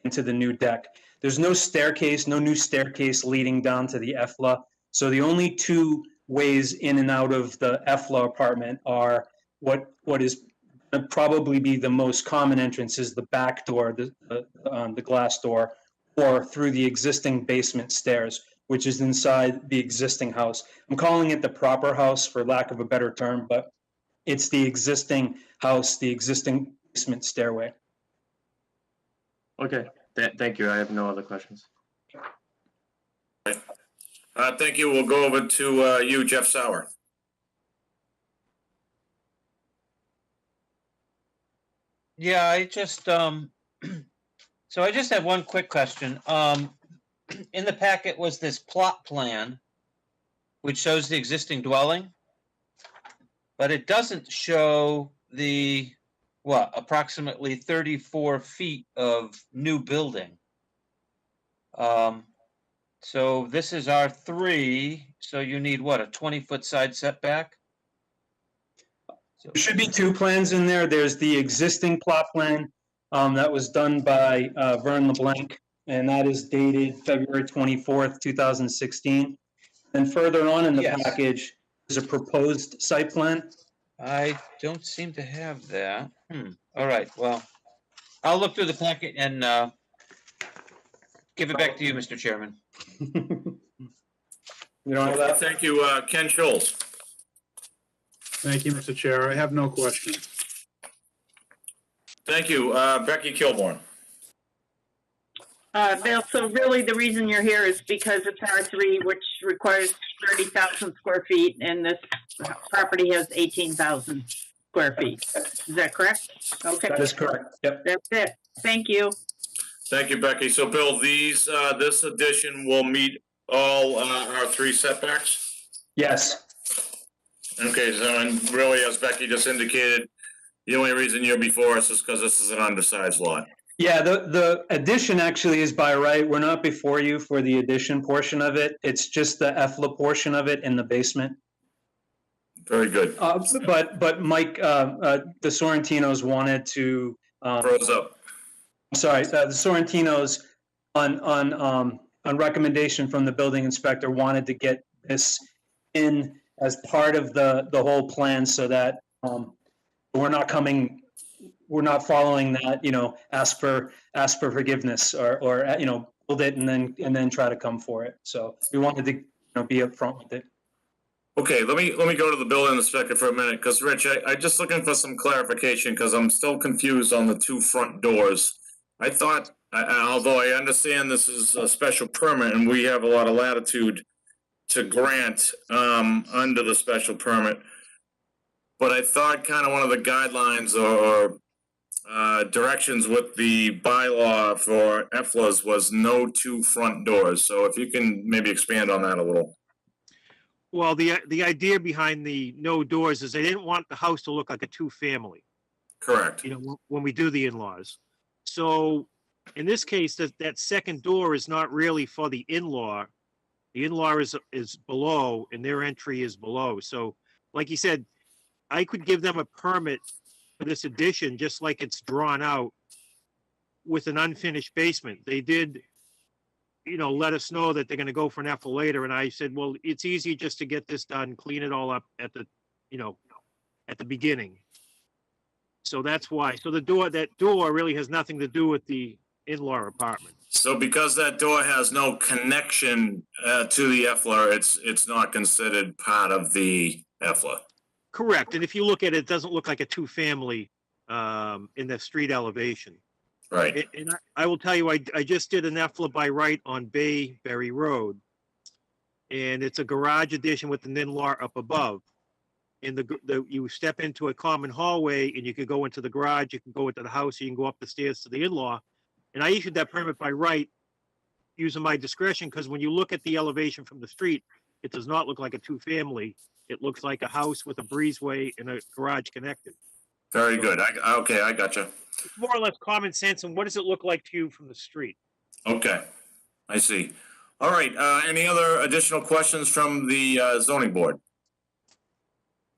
into the new deck. There's no staircase, no new staircase leading down to the EFLA. So the only two ways in and out of the EFLA apartment are what is probably be the most common entrance is the back door, the glass door, or through the existing basement stairs, which is inside the existing house. I'm calling it the proper house for lack of a better term, but it's the existing house, the existing basement stairway. Okay, thank you. I have no other questions. Thank you. We'll go over to you, Jeff Sauer. Yeah, I just, so I just have one quick question. In the packet was this plot plan, which shows the existing dwelling, but it doesn't show the, approximately 34 feet of new building. So this is R3, so you need what, a 20-foot side setback? There should be two plans in there. There's the existing plot plan that was done by Vern LeBlanc, and that is dated February 24th, 2016. And further on in the Yes. package is a proposed site plan. I don't seem to have that. All right, well, I'll look through the packet and give it back to you, Mr. Chairman. You don't have that? Thank you, Ken Scholes. Thank you, Mr. Chair. I have no questions. Thank you, Becky Kilborn. Bill, so really the reason you're here is because it's R3, which requires 30,000 square feet, and this property has 18,000 square feet. Is that correct? Okay, That is correct. Yep. that's it. Thank you. Thank you, Becky. So Bill, this addition will meet all our three setbacks? Yes. Okay, so and really, as Becky just indicated, the only reason you're before us is because this is an undersized lot. Yeah, the addition actually is by right. We're not before you for the addition portion of it. It's just the EFLA portion of it in the basement. Very good. But Mike, the Sorrentinos wanted to. Froze up. Sorry, the Sorrentinos on recommendation from the building inspector wanted to get this in as part of the whole plan so that we're not following that, ask for forgiveness or build it and then try to come for it. So we wanted to be upfront with it. Okay, let me go to the building inspector for a minute, because Rich, I just looking for some clarification, because I'm still confused on the two front doors. I thought, although I understand this is a special permit and we have a lot of latitude to grant under the special permit, but I thought kind of one of the guidelines or directions with the bylaw for EFLAs was no two front doors. So if you can maybe expand on that a little. Well, the idea behind the no doors is they didn't want the house to look like a two-family, Correct. when we do the in-laws. So in this case, that second door is not really for the in-law. The in-law is below and their entry is below. So like you said, I could give them a permit for this addition, just like it's drawn out with an unfinished basement. They did, let us know that they're going to go for an EFLA later. And I said, well, it's easy just to get this done, clean it all up at the beginning. So that's why. So that door really has nothing to do with the in-law apartment. So because that door has no connection to the EFLA, it's not considered part of the EFLA. Correct. And if you look at it, it doesn't look like a two-family in the street elevation. Right. And I will tell you, I just did an EFLA by right on Bayberry Road. And it's a garage addition with an in-law up above. and you step into a common hallway and you can go into the garage, you can go into the house, you can go up the stairs to the in-law. And I issued that permit by right, using my discretion, because when you look at the elevation from the street, it does not look like a two-family. It looks like a house with a breezeway and a garage connected. Very good. Okay, I got you. It's more or less common sense, and what does it look like to you from the street? Okay, I see. All right, any other additional questions from the zoning board?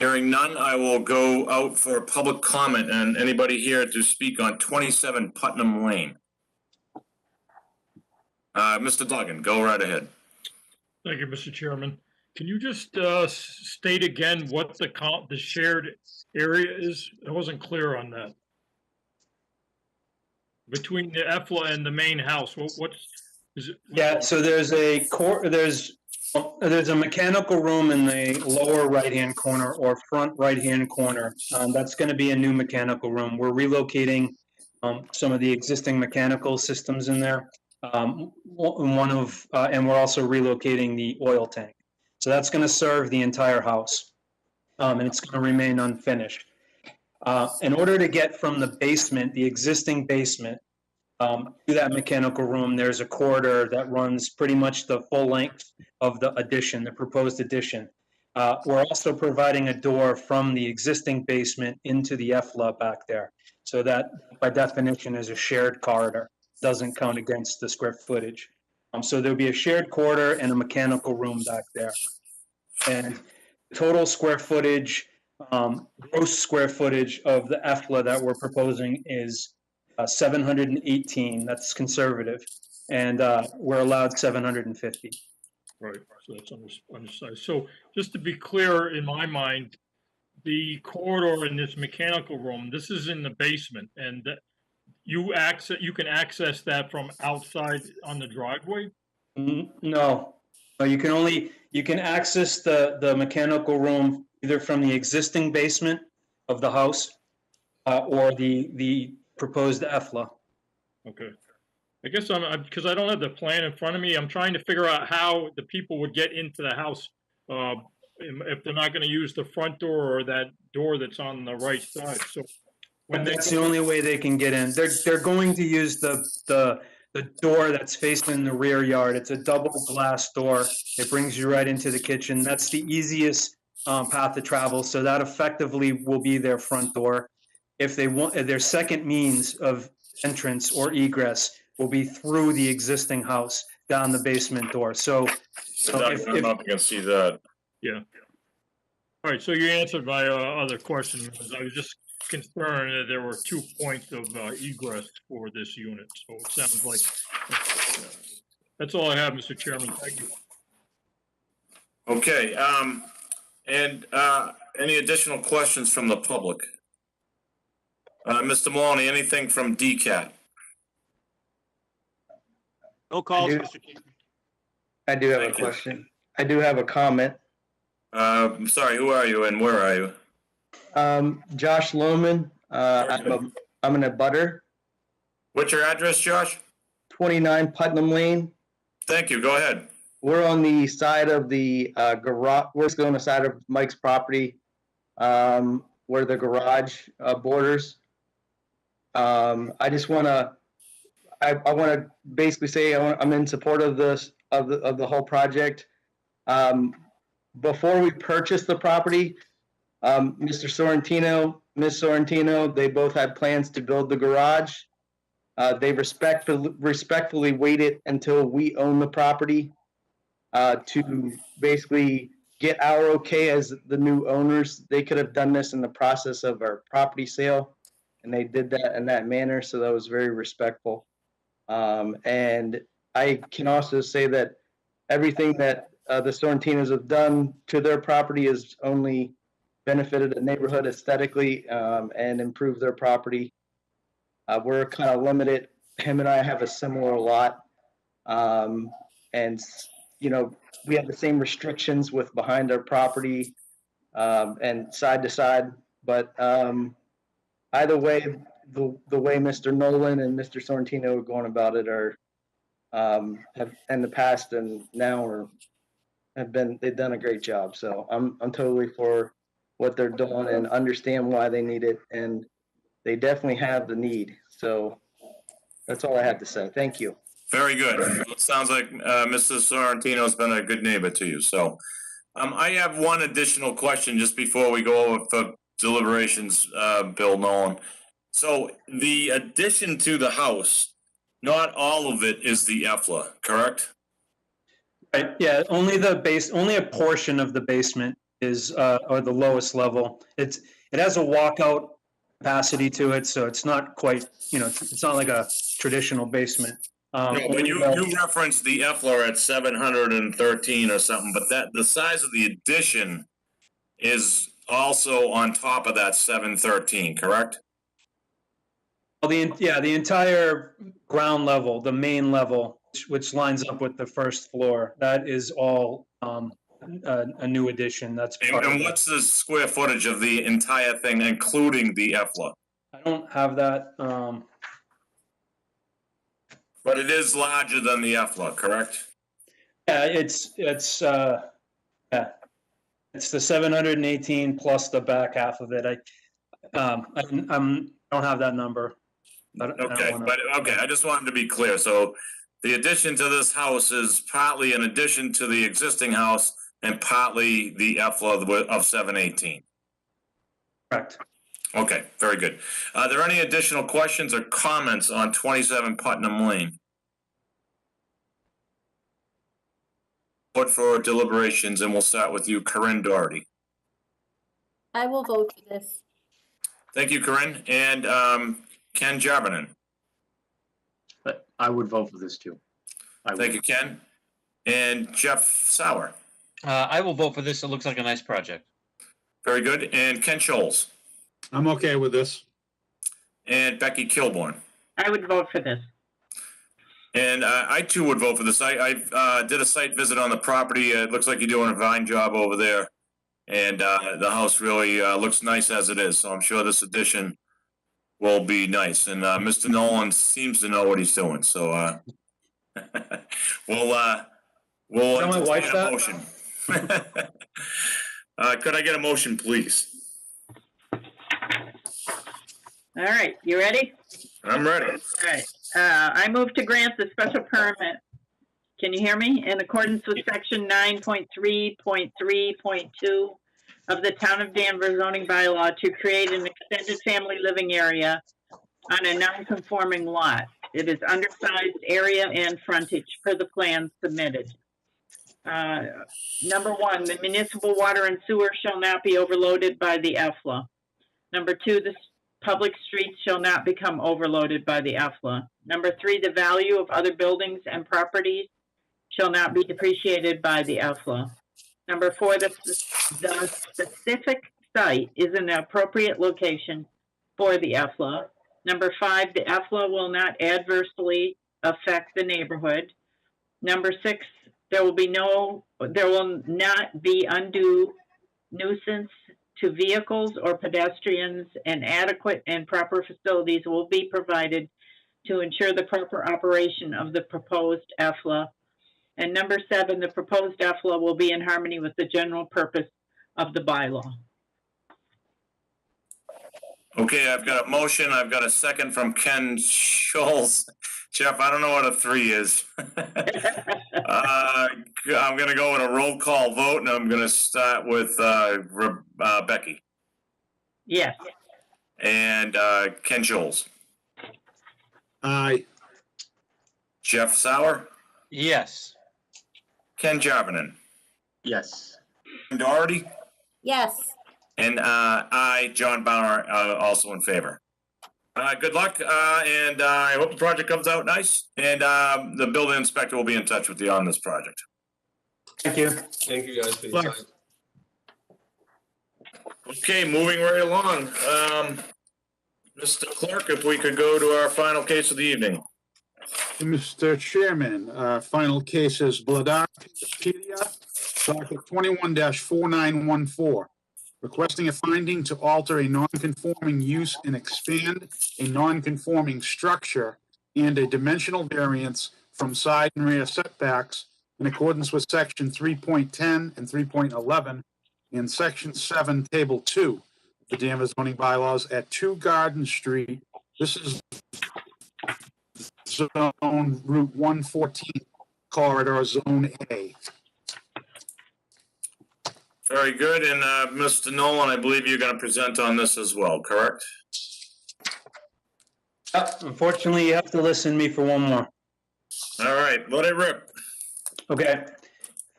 Hearing none, I will go out for public comment and anybody here to speak on 27 Putnam Lane. Mr. Duggan, go right ahead. Thank you, Mr. Chairman. Can you just state again what the shared area is? I wasn't clear on that. Between the EFLA and the main house, what's is it? Yeah, so there's a there's a mechanical room in the lower right-hand corner or front right-hand corner. That's going to be a new mechanical room. We're relocating some of the existing mechanical systems in there. And we're also relocating the oil tank. So that's going to serve the entire house, and it's going to remain unfinished. In order to get from the basement, the existing basement, to that mechanical room, there's a corridor that runs pretty much the full length of the addition, the proposed addition. We're also providing a door from the existing basement into the EFLA back there. So that, by definition, is a shared corridor. Doesn't count against the square footage. So there'll be a shared corridor and a mechanical room back there. And total square footage, gross square footage of the EFLA that we're proposing is 718. That's conservative. And we're allowed 750. Right, so that's undersized. So just to be clear, in my mind, the corridor in this mechanical room, this is in the basement, and you can access that from outside on the driveway? No, you can access the mechanical room either from the existing basement of the house or the proposed EFLA. Okay. I guess because I don't have the plan in front of me, I'm trying to figure out how the people would get into the house if they're not going to use the front door or that door that's on the right side. So That's the only way they can get in. They're going to use the door that's facing the rear yard. It's a double glass door. It brings you right into the kitchen. That's the easiest path to travel. So that effectively will be their front door. If they want, their second means of entrance or egress will be through the existing house down the basement door. So I'm not going to see that. Yeah. All right, so you answered my other question, because I was just concerned that there were 2 points of egress for this unit, so it sounds like that's all I have, Mr. Chairman. Thank you. Okay, and any additional questions from the public? Mr. Maloney, anything from DCAT? No calls, I do- Mr. Chairman. I do have a Thank you. question. I do have a comment. I'm sorry, who are you and where are you? Josh Lohman, I'm in a butter, What's your address, Josh? 29 Putnam Lane. Thank you, go ahead. We're on the side of the garage, we're still on the side of Mike's property, where the garage borders. I just want to, I want to basically say I'm in support of this, of the whole project. Before we purchased the property, Mr. Sorrentino, Ms. Sorrentino, they both had plans to build the garage. They respectfully waited until we own the property to basically get our okay as the new owners. They could have done this in the process of our property sale, and they did that in that manner, so that was very respectful. And I can also say that everything that the Sorrentinos have done to their property has only benefited the neighborhood aesthetically and improved their property. We're kind of limited. Him and I have a similar lot. And, you know, we have the same restrictions with behind our property and side to side. But either way, the way Mr. Nolan and Mr. Sorrentino are going about it are have in the past and now they've done a great job. So I'm totally for what they're doing and understand why they need it. And they definitely have the need. So that's all I have to say. Thank you. Very good. It sounds like Mrs. Sorrentino's been a good neighbor to you, so. I have one additional question just before we go over for deliberations, Bill Nolan. So the addition to the house, not all of it is the EFLA, correct? Right, yeah, only only a portion of the basement is, or the lowest level. It has a walkout capacity to it, so it's not quite, it's not like a traditional basement. No, but you referenced the EFLA at 713 or something, but the size of the addition is also on top of that 713, correct? Well, the entire ground level, the main level, which lines up with the first floor, that is all a new addition. That's part of And it. what's the square footage of the entire thing, including the EFLA? I don't have that. But it is larger than the EFLA, correct? Yeah, it's the 718 plus the back half of it. I don't have that number. I just wanted to be clear. So the addition to this house is partly an addition to the existing house and partly the EFLA of 718. Correct. Okay, very good. Are there any additional questions or comments on 27 Putnam Lane? Put for deliberations, and we'll start with you, Corinne Doherty. I will vote for this. Thank you, Corinne. And Ken Jarvinen. But I would vote for this too. Thank you, Ken. And Jeff Sauer. I will vote for this. It looks like a nice project. Very good. And Ken Scholes. I'm okay with this. And Becky Kilborn. I would vote for this. And I too would vote for this. I did a site visit on the property. It looks like you're doing a fine job over there. And the house really looks nice as it is. So I'm sure this addition will be nice. And Mr. Nolan seems to know what he's doing. So we'll Tell my wife entertain a that? motion. Could I get a motion, please? All right, you ready? I'm ready. All right, I move to grant the special permit. Can you hear me? In accordance with section 9.3.3.2 of the Town of Danvers zoning bylaw to create an extended family living area on a non-conforming lot. It is undersized area and frontage per the plan submitted. Number one, the municipal water and sewer shall not be overloaded by the EFLA. Number two, the public streets shall not become overloaded by the EFLA. Number three, the value of other buildings and properties shall not be depreciated by the EFLA. Number four, the specific site is an appropriate location for the EFLA. Number five, the EFLA will not adversely affect the neighborhood. Number six, there will not be undue nuisance to vehicles or pedestrians, and adequate and proper facilities will be provided to ensure the proper operation of the proposed EFLA. And number seven, the proposed EFLA will be in harmony with the general purpose of the bylaw. Okay, I've got a motion. I've got a second from Ken Scholes. Jeff, I don't know what a 3 is. I'm going to go with a roll call vote, and I'm going to start with Becky. Yes. And Ken Scholes. Aye. Jeff Sauer. Yes. Ken Jarvinen. Yes. Doherty. Yes. And I, John Bauer, also in favor. Good luck, and I hope the project comes out nice. And the building inspector will be in touch with you on this project. Thank you. Thank you guys for your time. Okay, moving right along. Mr. Clerk, if we could go to our final case of the evening. Mr. Chairman, final case is Vladar Pedia, docket 21-4914, requesting a finding to alter a non-conforming use and expand a non-conforming structure and a dimensional variance from side and rear setbacks in accordance with section 3.10 and 3.11 in Section 7, Table 2, the Danvers zoning bylaws at 2 Garden Street. This is zone Route 114 corridor, Zone A. Very good. And Mr. Nolan, I believe you're going to present on this as well, correct? Unfortunately, you have to listen to me for one more. All right, let it rip. Okay.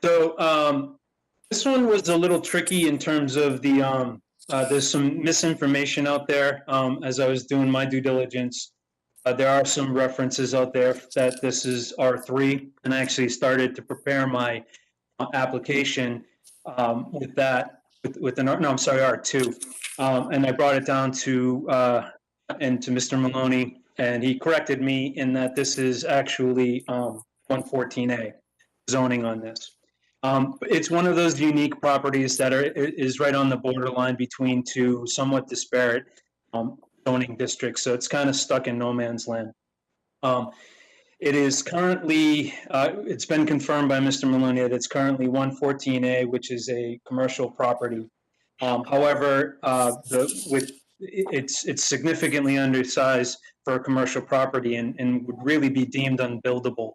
So this one was a little tricky in terms of the, there's some misinformation out there as I was doing my due diligence. There are some references out there that this is R3, and I actually started to prepare my application with that, with an, no, I'm sorry, R2. And I brought it down to, and to Mr. Maloney, and he corrected me in that this is actually 114A zoning on this. It's one of those unique properties that is right on the borderline between two somewhat disparate zoning districts, so it's kind of stuck in no man's land. It is currently, it's been confirmed by Mr. Maloney that it's currently 114A, which is a commercial property. However, it's significantly undersized for a commercial property and would really be deemed unbuildable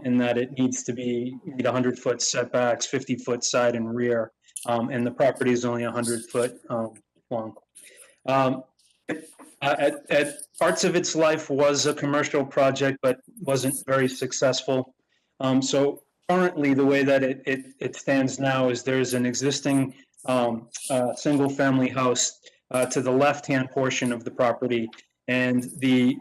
in that it needs to meet 100-foot setbacks, 50-foot side and rear, and the property is only 100-foot long. At parts of its life was a commercial project, but wasn't very successful. So currently, the way that it stands now is there's an existing single-family house to the left-hand portion of the property, and the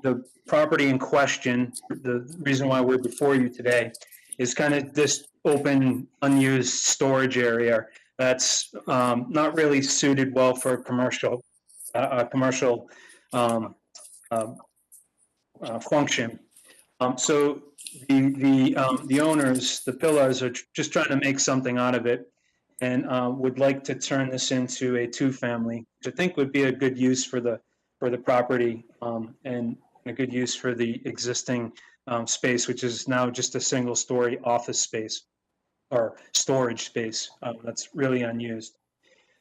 property in question, the reason why we're before you today, is kind of this open, unused storage area that's not really suited well for commercial function. So the owners, the Pillars, are just trying to make something out of it, and would like to turn this into a 2-family, which I think would be a good use for the property and a good use for the existing space, which is now just a single-story office space or storage space that's really unused.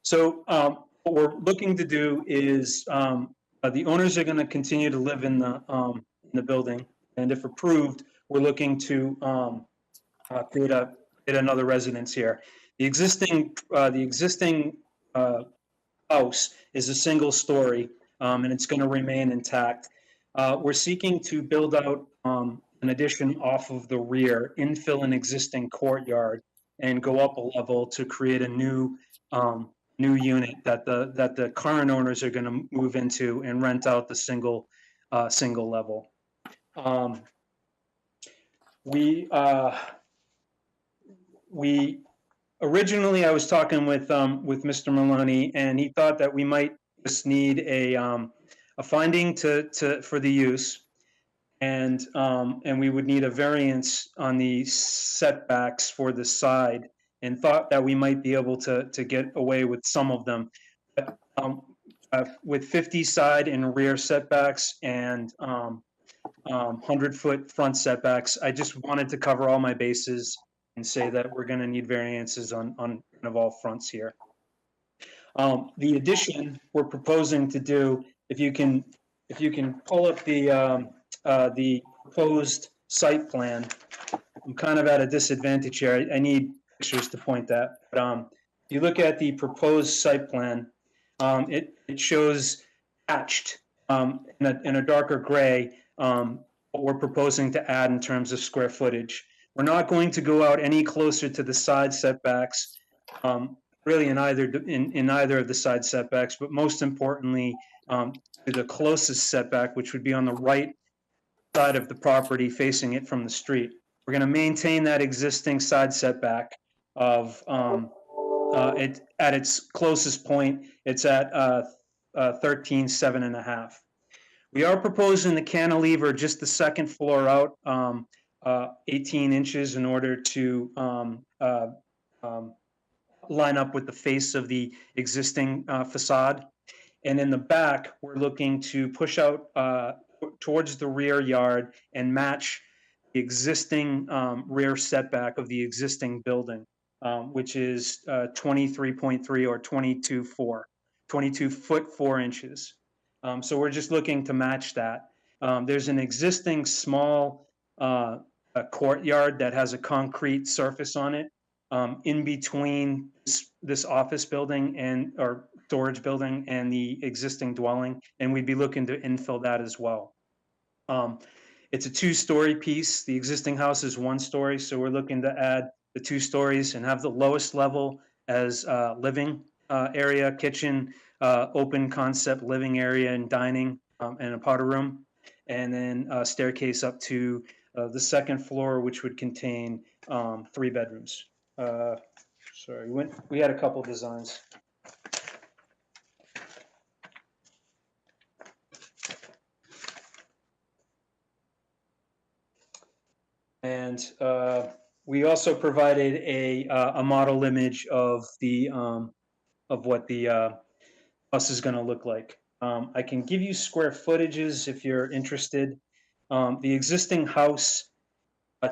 So what we're looking to do is the owners are going to continue to live in the building, and if approved, we're looking to create another residence here. The existing house is a single story, and it's going to remain intact. We're seeking to build out an addition off of the rear, infill an existing courtyard, and go up a level to create a new unit that the current owners are going to move into and rent out the single level. We originally, I was talking with Mr. Maloney, and he thought that we might just need a finding for the use, and we would need a variance on the setbacks for the side, and thought that we might be able to get away with some of them. But, with 50 side and rear setbacks and 100-foot front setbacks, I just wanted to cover all my bases and say that we're going to need variances on kind of all fronts here. The addition we're proposing to do, if you can pull up the proposed site plan. I'm kind of at a disadvantage here. I need pictures to point that. But if you look at the proposed site plan, it shows hatched in a darker gray what we're proposing to add in terms of square footage. We're not going to go out any closer to the side setbacks, really in either of the side setbacks, but most importantly, to the closest setback, which would be on the right side of the property facing it from the street. We're going to maintain that existing side setback of it at its closest point. It's at 13.7.5. We are proposing the cantilever just the second floor out, 18 inches in order to line up with the face of the existing facade. And in the back, we're looking to push out towards the rear yard and match the existing rear setback of the existing building. which is 23.3 or 22 foot 4 inches. So we're just looking to match that. There's an existing small a courtyard that has a concrete surface on it in between this office building or storage building and the existing dwelling, and we'd be looking to infill that as well. It's a 2-story piece. The existing house is 1 story, so we're looking to add the 2 stories and have the lowest level as living area, kitchen, open concept living area and dining, and a powder room, and then a staircase up to the 2nd floor, which would contain 3 bedrooms. Sorry, we had a couple designs. And we also provided a model image of what the house is going to look like. I can give you square footages if you're interested. The existing house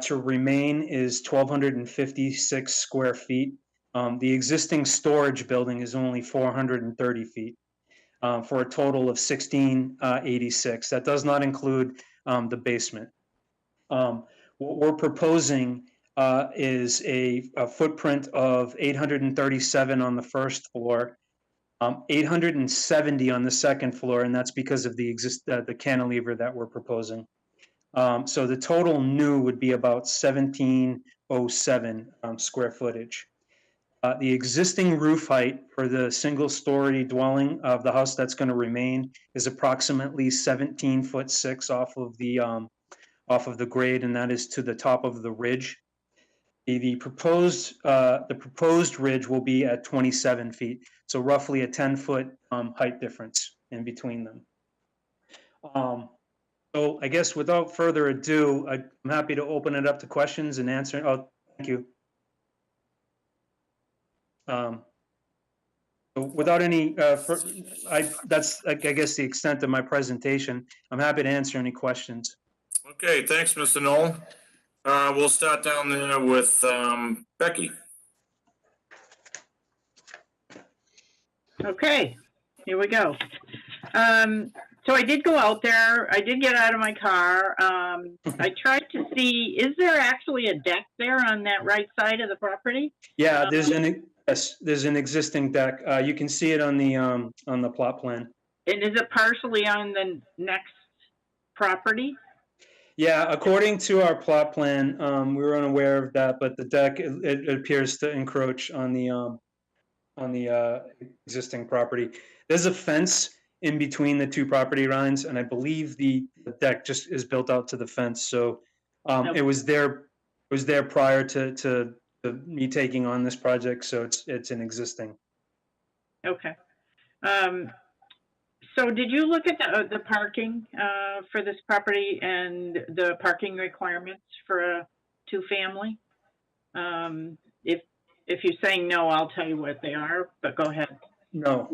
to remain is 1,256 square feet. The existing storage building is only 430 feet for a total of 1,686. That does not include the basement. What we're proposing is a footprint of 837 on the 1st floor, 870 on the 2nd floor, and that's because of the cantilever that we're proposing. So the total new would be about 1,707 square footage. The existing roof height for the single-story dwelling of the house that's going to remain is approximately 17'6" off of the grade, and that is to the top of the ridge. The proposed ridge will be at 27 feet, so roughly a 10-foot height difference in between them. So I guess without further ado, I'm happy to open it up to questions and answer. Oh, thank you. So without any, that's I guess the extent of my presentation. I'm happy to answer any questions. Okay, thanks, Mr. Nolan. We'll start down there with Becky. Okay, here we go. So I did go out there. I did get out of my car. I tried to see, is there actually a deck there on that right side of the property? Yeah, there's an existing deck. You can see it on the plot plan. And is it partially on the next property? Yeah, according to our plot plan, we were unaware of that, but the deck it appears to encroach on the existing property. There's a fence in between the 2 property lines, and I believe the deck just is built out to the fence. So it was there prior to me taking on this project, so it's an existing. Okay. So did you look at the parking for this property and the parking requirements for a 2-family? If you're saying no, I'll tell you what they are, but go ahead. No.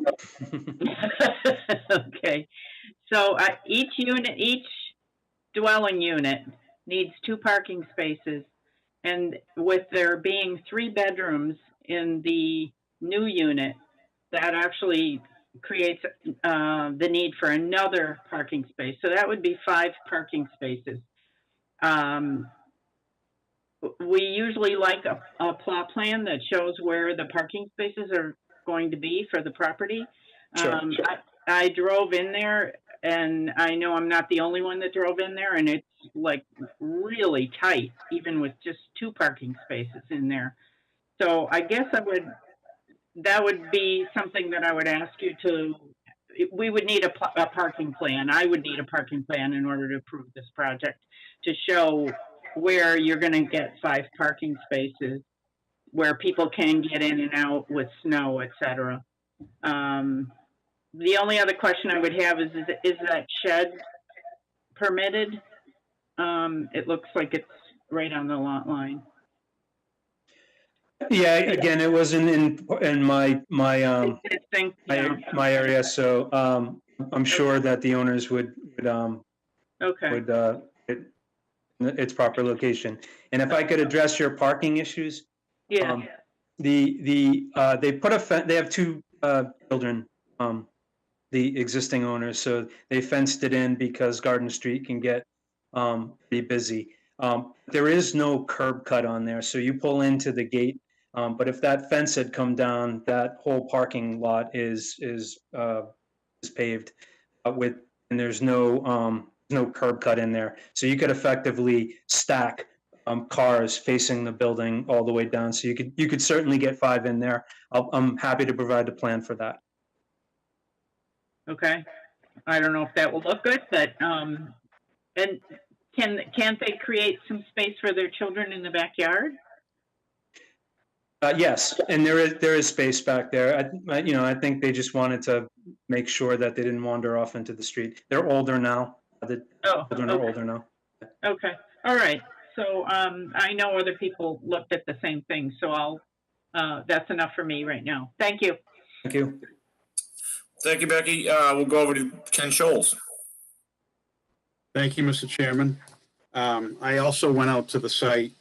Okay. So each dwelling unit needs 2 parking spaces, and with there being 3 bedrooms in the new unit, that actually creates the need for another parking space. So that would be 5 parking spaces. We usually like a plot plan that shows where the parking spaces are going to be for the property. Sure. I drove in there, and I know I'm not the only one that drove in there, and it's like really tight, even with just 2 parking spaces in there. So I guess that would be something that I would ask you to, we would need a parking plan. I would need a parking plan in order to approve this project, to show where you're going to get 5 parking spaces, where people can get in and out with snow, etc. The only other question I would have is that shed permitted? It looks like it's right on the lot line. Yeah, again, it wasn't in my area, so I'm sure that the owners would its proper location. And if I could address your parking issues, Yeah. They put they have two children, the existing owners, so they fenced it in because Garden Street can get pretty busy. There is no curb cut on there, so you pull into the gate. But if that fence had come down, that whole parking lot is paved with, and there's no curb cut in there. So you could effectively stack cars facing the building all the way down. So you could certainly get 5 in there. I'm happy to provide a plan for that. Okay. I don't know if that will look good, but, and can't they create some space for their children in the backyard? Yes, and there is space back there. I think they just wanted to make sure that they didn't wander off into the street. They're older now. The children are older now. Okay, all right. So I know other people looked at the same thing, so that's enough for me right now. Thank you. Thank you. Thank you, Becky. We'll go over to Ken Scholes. Thank you, Mr. Chairman. I also went out to the site.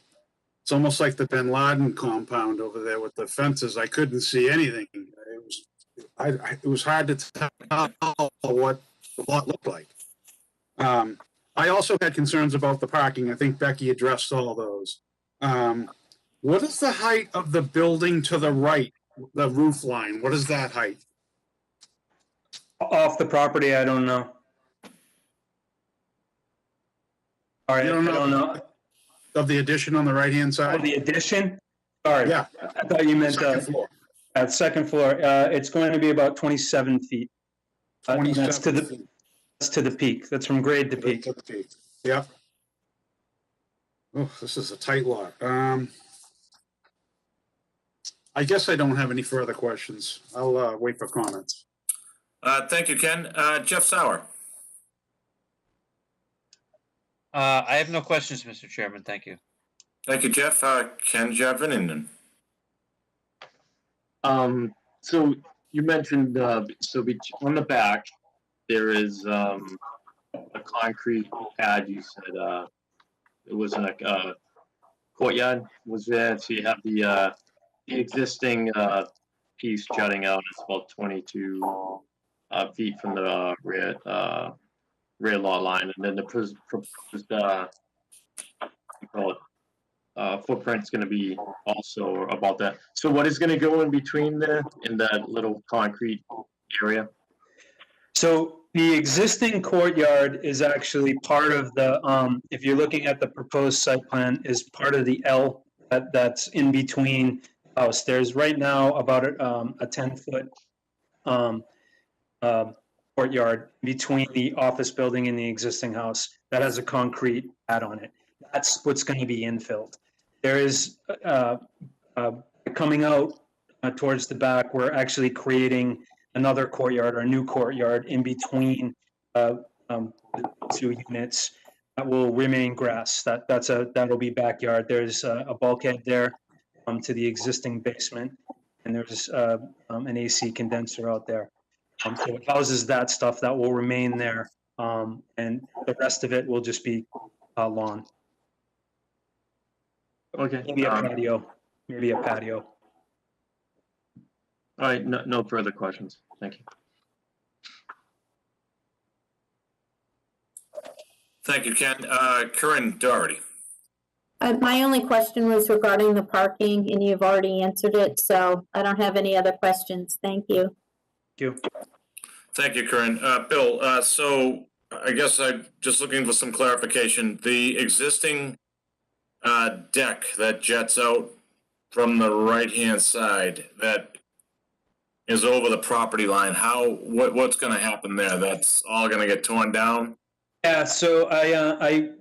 It's almost like the Bin Laden compound over there with the fences. I couldn't see anything. It was hard to tell what the lot looked like. I also had concerns about the parking. I think Becky addressed all those. What is the height of the building to the right, the roof line? What is that height? Off the property, I don't know. All right, You I don't know. Of the addition on the right-hand Oh, side? the addition? Sorry. Yeah. I thought you meant Second floor. at second floor. It's going to be about 27 feet. And 27 that's to the peak. That's from grade to peak. Yeah. Oh, this is a tight lot. I guess I don't have any further questions. I'll wait for comments. Thank you, Ken. Jeff Sauer. I have no questions, Mr. Chairman. Thank you. Thank you, Jeff. Ken Javinen. So you mentioned, on the back, there is a concrete pad. You said it was in a courtyard was there. So you have the existing piece jutting out. It's about 22 feet from the rear lot line, and then the proposed footprint is going to be also about that. So what is going to go in between there in that little concrete area? So the existing courtyard is actually part of the, if you're looking at the proposed site plan, is part of the L that's in between house. There's right now about a 10-foot courtyard between the office building and the existing house that has a concrete pad on it. That's what's going to be infilled. There is, coming out towards the back, we're actually creating another courtyard or a new courtyard in between two units that will remain grass. That'll be backyard. There's a bulkhead there to the existing basement, and there's an AC condenser out there. So it houses that stuff that will remain there, and the rest of it will just be lawn. Okay. Maybe a patio. Maybe a patio. All right. No further questions. Thank you. Thank you, Ken. Corinne Doherty. My only question was regarding the parking, and you've already answered it, so I don't have any other questions. Thank you. Thank you. Thank you, Corinne. Bill, so I guess I'm just looking for some clarification. The existing deck that jets out from the right-hand side that is over the property line, what's going to happen there? That's all going to get torn down? Yeah, so I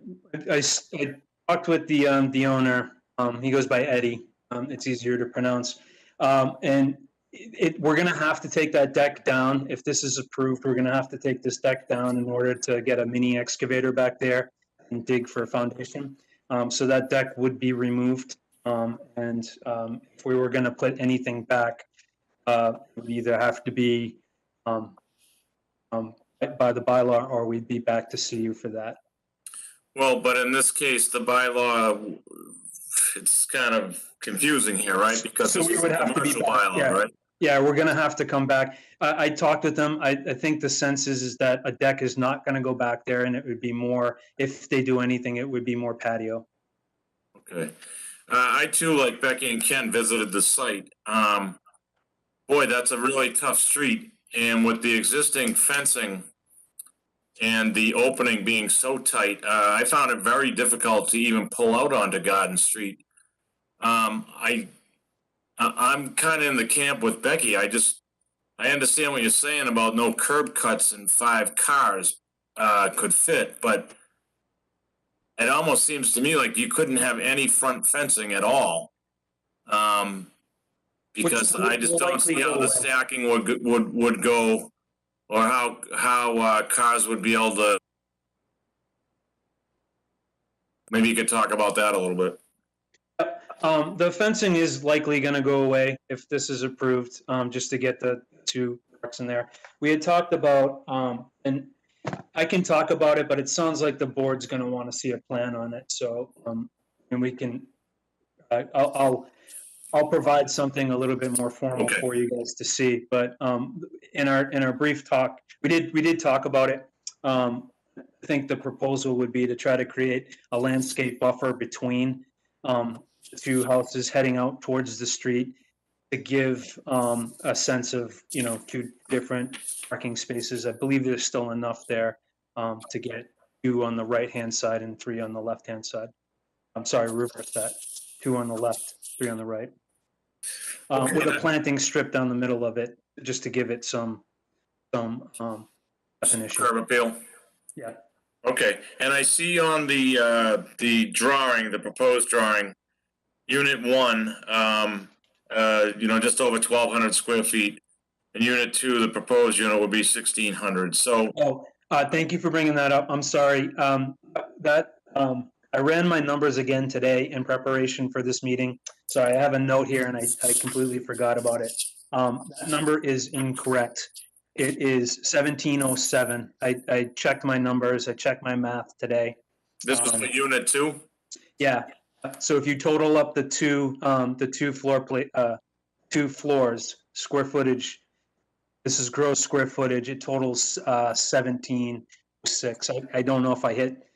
talked with the owner. He goes by Eddie. It's easier to pronounce. And we're going to have to take that deck down. If this is approved, we're going to have to take this deck down in order to get a mini excavator back there and dig for a foundation. So that deck would be removed. And if we were going to put anything back, it would either have to be by the bylaw, or we'd be back to see you for that. Well, but in this case, the bylaw it's kind of confusing here, right? Because So this we is would a have to be commercial back, bylaw, yeah. right? Yeah, we're gonna have to come back. I talked with them. I think the sense is that a deck is not gonna go back there, and it would be more, if they do anything, it would be more patio. Okay. I too, like Becky and Ken, visited the site. Boy, that's a really tough street, and with the existing fencing and the opening being so tight, I found it very difficult to even pull out onto Garden Street. I'm kind of in the camp with Becky. I understand what you're saying about no curb cuts and 5 cars could fit, but it almost seems to me like you couldn't have any front fencing at all. Because I just don't see how the stacking would go, or how cars would be able to. Maybe you could talk about that a little bit. The fencing is likely gonna go away if this is approved, just to get the 2 parks in there. We had talked about, and I can talk about it, but it sounds like the board's gonna wanna see a plan on it, so, and we can, I'll provide something a little bit more formal Okay. for you guys to see, but, in our brief talk, we did talk about it. I think the proposal would be to try to create a landscape buffer between, the 2 houses heading out towards the street to give, a sense of, 2 different parking spaces. I believe there's still enough there, to get 2 on the right-hand side and 3 on the left-hand side. I'm sorry, reverse that. 2 on the left, 3 on the right. With a planting strip down the middle of it, just to give it some definition. Curb appeal. Yeah. Okay, and I see on the drawing, the proposed drawing, Unit 1, just over 1,200 square feet. And Unit 2, the proposed unit would be 1,600. So. Oh, thank you for bringing that up. I'm sorry. I ran my numbers again today in preparation for this meeting. Sorry, I have a note here and I completely forgot about it. That number is incorrect. It is 1,707. I checked my numbers. I checked my math today. This is for Unit 2? Yeah. So if you total up the two floors, square footage, this is gross square footage. It totals 1706. I don't know if I hit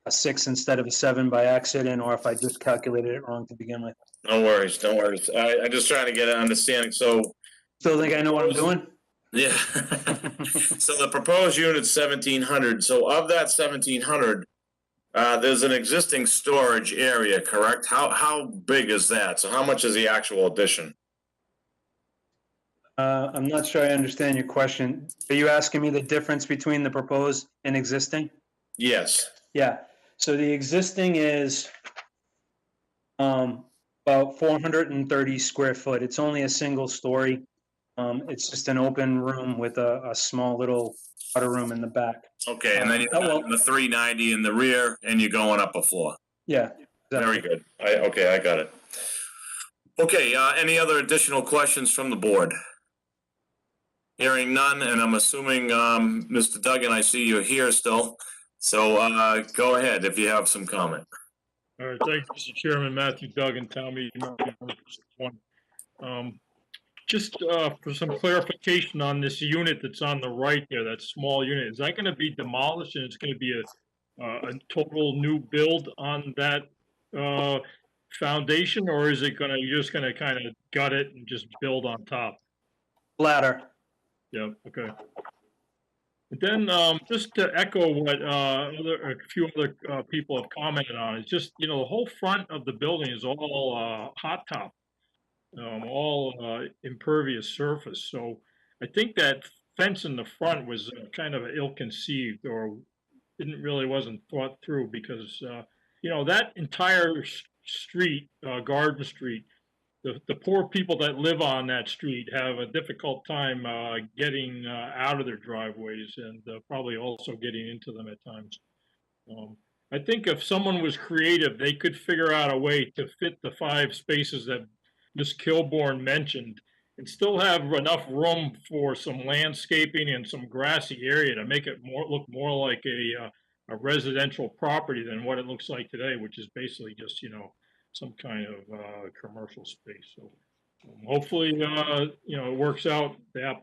a 6 instead of a 7 by accident, or if I just calculated it wrong to begin with. No worries, no worries. I'm just trying to get an understanding. So. Still think I know what I'm doing? Yeah. So the proposed unit's 1,700. So of that 1,700, there's an existing storage area, correct? How big is that? So how much is the actual addition? I'm not sure I understand your question. Are you asking me the difference between the proposed and existing? Yes. Yeah. So the existing is about 430 square foot. It's only a single story. It's just an open room with a small little outer room in the back. Okay, and then you have the 390 in the rear, and you're going up a floor. Yeah. Very good. Okay, I got it. Okay, any other additional questions from the board? Hearing none, and I'm assuming, Mr. Duggan, I see you're here still. So go ahead if you have some comment. All right, thank you, Mr. Chairman. Matthew Duggan, Town Meeting Member Precinct 1. Just for some clarification on this unit that's on the right there, that small unit, is that going to be demolished and it's going to be a total new build on that foundation, or is it you're just going to kind of gut it and just build on top? Ladder. Yeah, okay. But then just to echo what a few other people have commented on, it's just, the whole front of the building is all hot top. All impervious surface. So I think that fence in the front was kind of ill-conceived, or wasn't thought through, because that entire street, Garden Street, the poor people that live on that street have a difficult time getting out of their driveways, and probably also getting into them at times. I think if someone was creative, they could figure out a way to fit the 5 spaces that Ms. Kilborn mentioned, and still have enough room for some landscaping and some grassy area to make it look more like a residential property than what it looks like today, which is basically just some kind of commercial space. So hopefully, it works out. The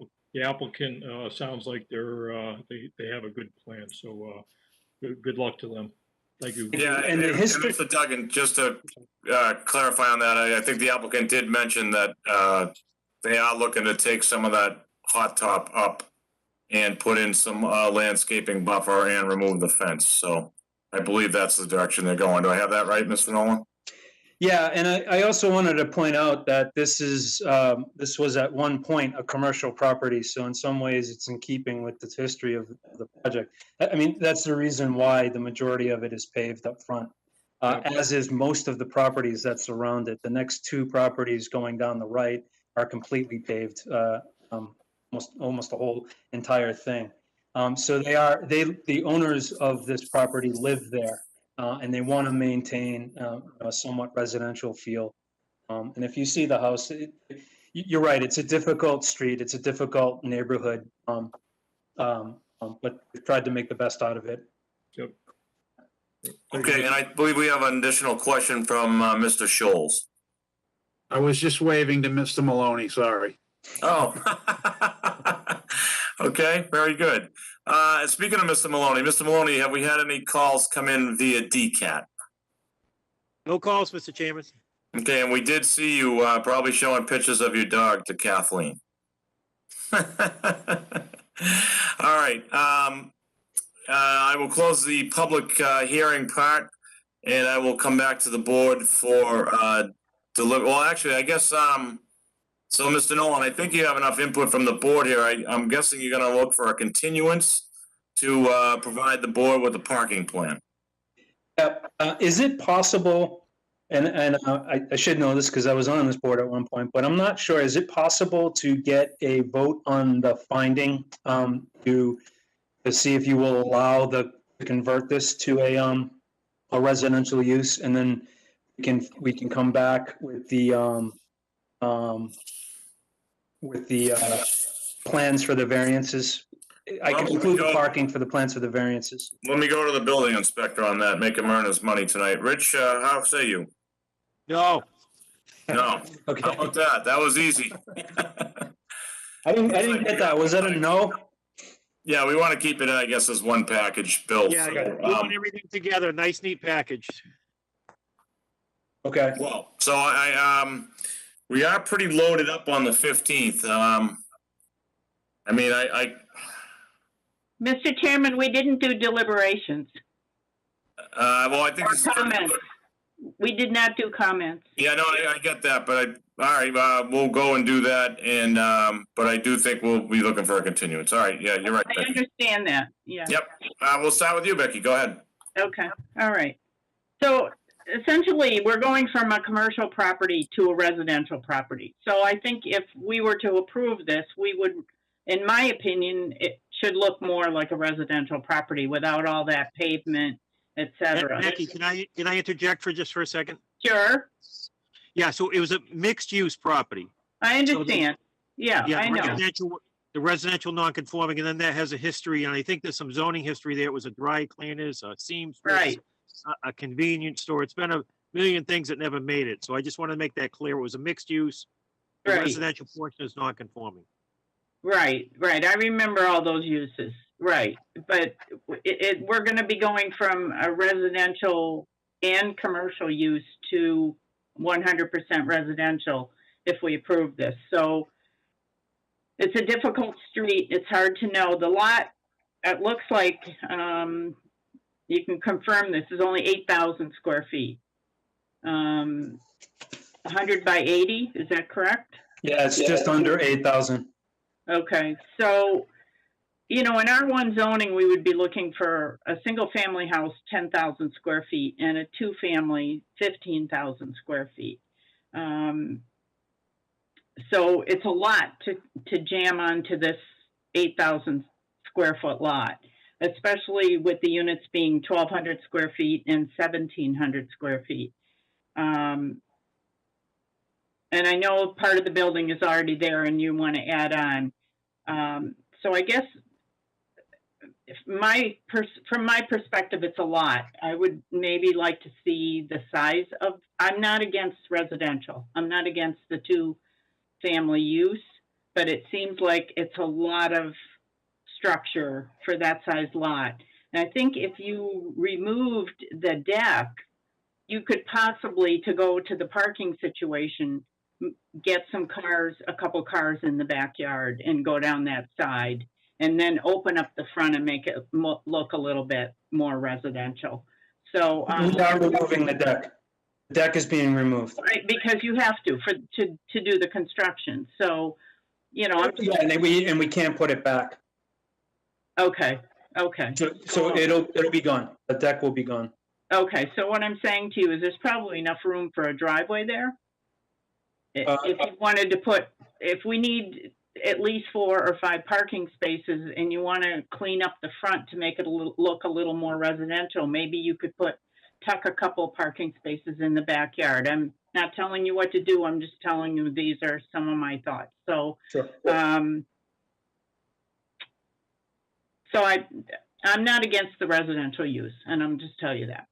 applicant sounds like they have a good plan. So good luck to them. Thank you. Yeah, And the history- Mr. Duggan, just to clarify on that, I think the applicant did mention that they are looking to take some of that hot top up and put in some landscaping buffer and remove the fence. So I believe that's the direction they're going. Do I have that right, Mr. Nolan? Yeah, and I also wanted to point out that this was at one point a commercial property, so in some ways it's in keeping with the history of the project. I mean, that's the reason why the majority of it is paved up front, as is most of the properties that surround it. The next two properties going down the right are completely paved, almost the whole entire thing. So the owners of this property live there. And they want to maintain a somewhat residential feel. And if you see the house, you're right, it's a difficult street, it's a difficult neighborhood, but we've tried to make the best out of it. Yep. Okay, and I believe we have an additional question from Mr. Scholes. I was just waving to Mr. Maloney, sorry. Oh. Okay, very good. Speaking of Mr. Maloney, have we had any calls come in via DCAT? No calls, Mr. Chairman. Okay, and we did see you probably showing pictures of your dog to Kathleen. All right. I will close the public hearing part, and I will come back to the board for well, actually, I guess, so Mr. Nolan, I think you have enough input from the board here. I'm guessing you're going to look for a continuance to provide the board with a parking plan. Is it possible, and I should know this because I was on this board at one point, but I'm not sure, is it possible to get a vote on the finding to see if you will allow to convert this to a residential use, and then we can come back with the plans for the variances? I can include the parking for the plans for the variances. Let me go to the building inspector on that, make him earn his money tonight. Rich, how say you? No. No. Okay. How about that? That was easy. I didn't get that. Was that a no? Yeah, we want to keep it, I guess, as one package, Bill. Yeah, So, we want everything together, nice, neat package. Okay. well, so we are pretty loaded up on the 15th. I mean, Mr. Chairman, we didn't do deliberations well, I think. or comments. We did not do comments. Yeah, no, I get that, but all right, we'll go and do that, and but I do think we'll be looking for a continuance. All right, yeah, you're right, I Becky. understand that, yeah. Yep, we'll start with you, Becky. Go ahead. Okay, all right. So essentially, we're going from a commercial property to a residential property. So I think if we were to approve this, we would, in my opinion, it should look more like a residential property without all that pavement, et cetera. Becky, can I interject for a second? Sure, Yeah, so it was a mixed-use property. I understand. Yeah, Yeah, I know. the residential non-conforming, and then that has a history, and I think there's some zoning history there. It was a dry cleaners, a seamstress, Right. a convenience store. It's been a million things that never made it. So I just want to make that clear. It was a mixed use. The Right. residential portion is non-conforming. Right. I remember all those uses, right. But we're gonna be going from a residential and commercial use to 100% residential if we approve this. So it's a difficult street. It's hard to know. The lot, it looks like, you can confirm this, is only 8,000 square feet. 100 by 80, is that correct? Yeah, it's just under 8,000. Okay, so, in R1 zoning, we would be looking for a single-family house, 10,000 square feet, and a two-family, 15,000 square feet. So it's a lot to jam onto this 8,000 square foot lot, especially with the units being 1,200 square feet and 1,700 square feet. And I know part of the building is already there and you want to add on. So I guess from my perspective, it's a lot. I would maybe like to see the size of, I'm not against residential. I'm not against the 2-family use, but it seems like it's a lot of structure for that size lot. And I think if you removed the deck, you could possibly, to go to the parking situation, get some cars, a couple cars in the backyard and go down that side, and then open up the front and make it look a little bit more residential. So We are removing the deck. The deck is being removed. right, because you have to to do the construction. So, you know, I'm just, Yeah, and we can't put it back. okay. So it'll be gone. The deck will be gone. Okay, so what I'm saying to you is there's probably enough room for a driveway there. If you wanted to put, if we need at least 4 or 5 parking spaces and you want to clean up the front to make it look a little more residential, maybe you could tuck a couple parking spaces in the backyard. I'm not telling you what to do. I'm just telling you these are some of my thoughts. So, Sure. so I'm not against the residential use, and I'm just telling you that.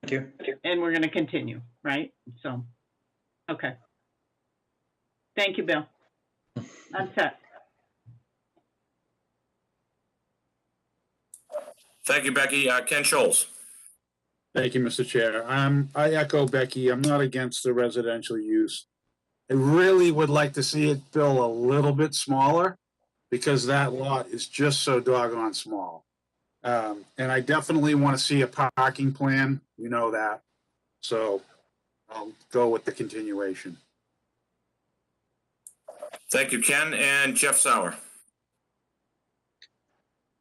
Thank you. And we're going to continue, right? So, okay. Thank you, Bill. I'm set. Thank you, Becky. Ken Scholes. Thank you, Mr. Chair. I echo Becky. I'm not against the residential use. I really would like to see it, Bill, a little bit smaller because that lot is just so doggone small. And I definitely want to see a parking plan. You know that. So I'll go with the continuation. Thank you, Ken. And Jeff Sauer.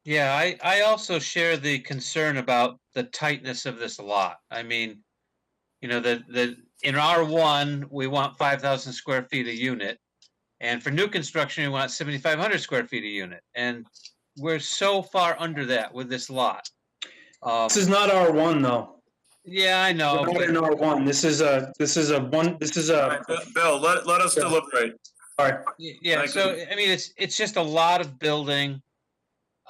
Yeah, I also share the concern about the tightness of this lot. I mean, you know, in R1, we want 5,000 square feet a unit. And for new construction, we want 7,500 square feet a unit. And we're so far under that with this lot. This is not R1 though. Yeah, I know. We're not in R1. This is a All right, Bill, let us deliberate. all right. Yeah, Thank so, you. I mean, it's just a lot of building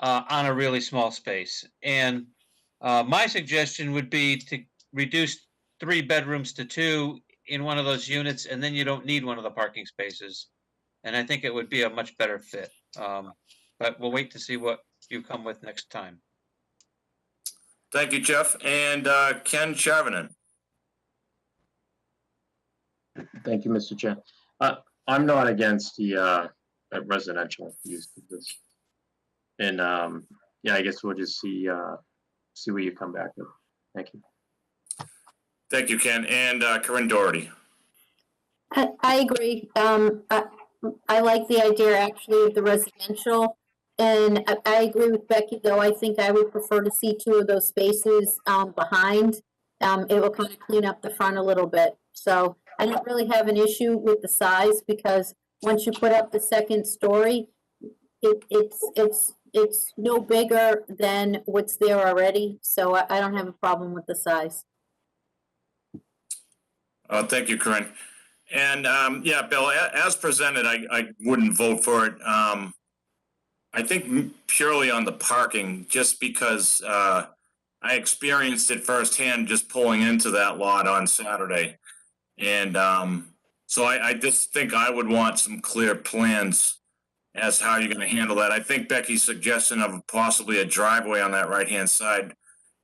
on a really small space. And my suggestion would be to reduce 3 bedrooms to 2 in one of those units, and then you don't need one of the parking spaces. And I think it would be a much better fit. But we'll wait to see what you come with next time. Thank you, Jeff. And Ken Charvinen. Thank you, Mr. Chair. I'm not against the residential use of this. And yeah, I guess we'll just see what you come back with. Thank you. Thank you, Ken. And Corinne Doherty. I agree. I like the idea actually of the residential. And I agree with Becky, though. I think I would prefer to see 2 of those spaces behind. It will kind of clean up the front a little bit. So I don't really have an issue with the size because once you put up the second story, it's no bigger than what's there already. So I don't have a problem with the size. Thank you, Corinne. And yeah, Bill, as presented, I wouldn't vote for it. I think purely on the parking, just because I experienced it firsthand just pulling into that lot on Saturday. And so I just think I would want some clear plans as how you're going to handle that. I think Becky's suggestion of possibly a driveway on that right-hand side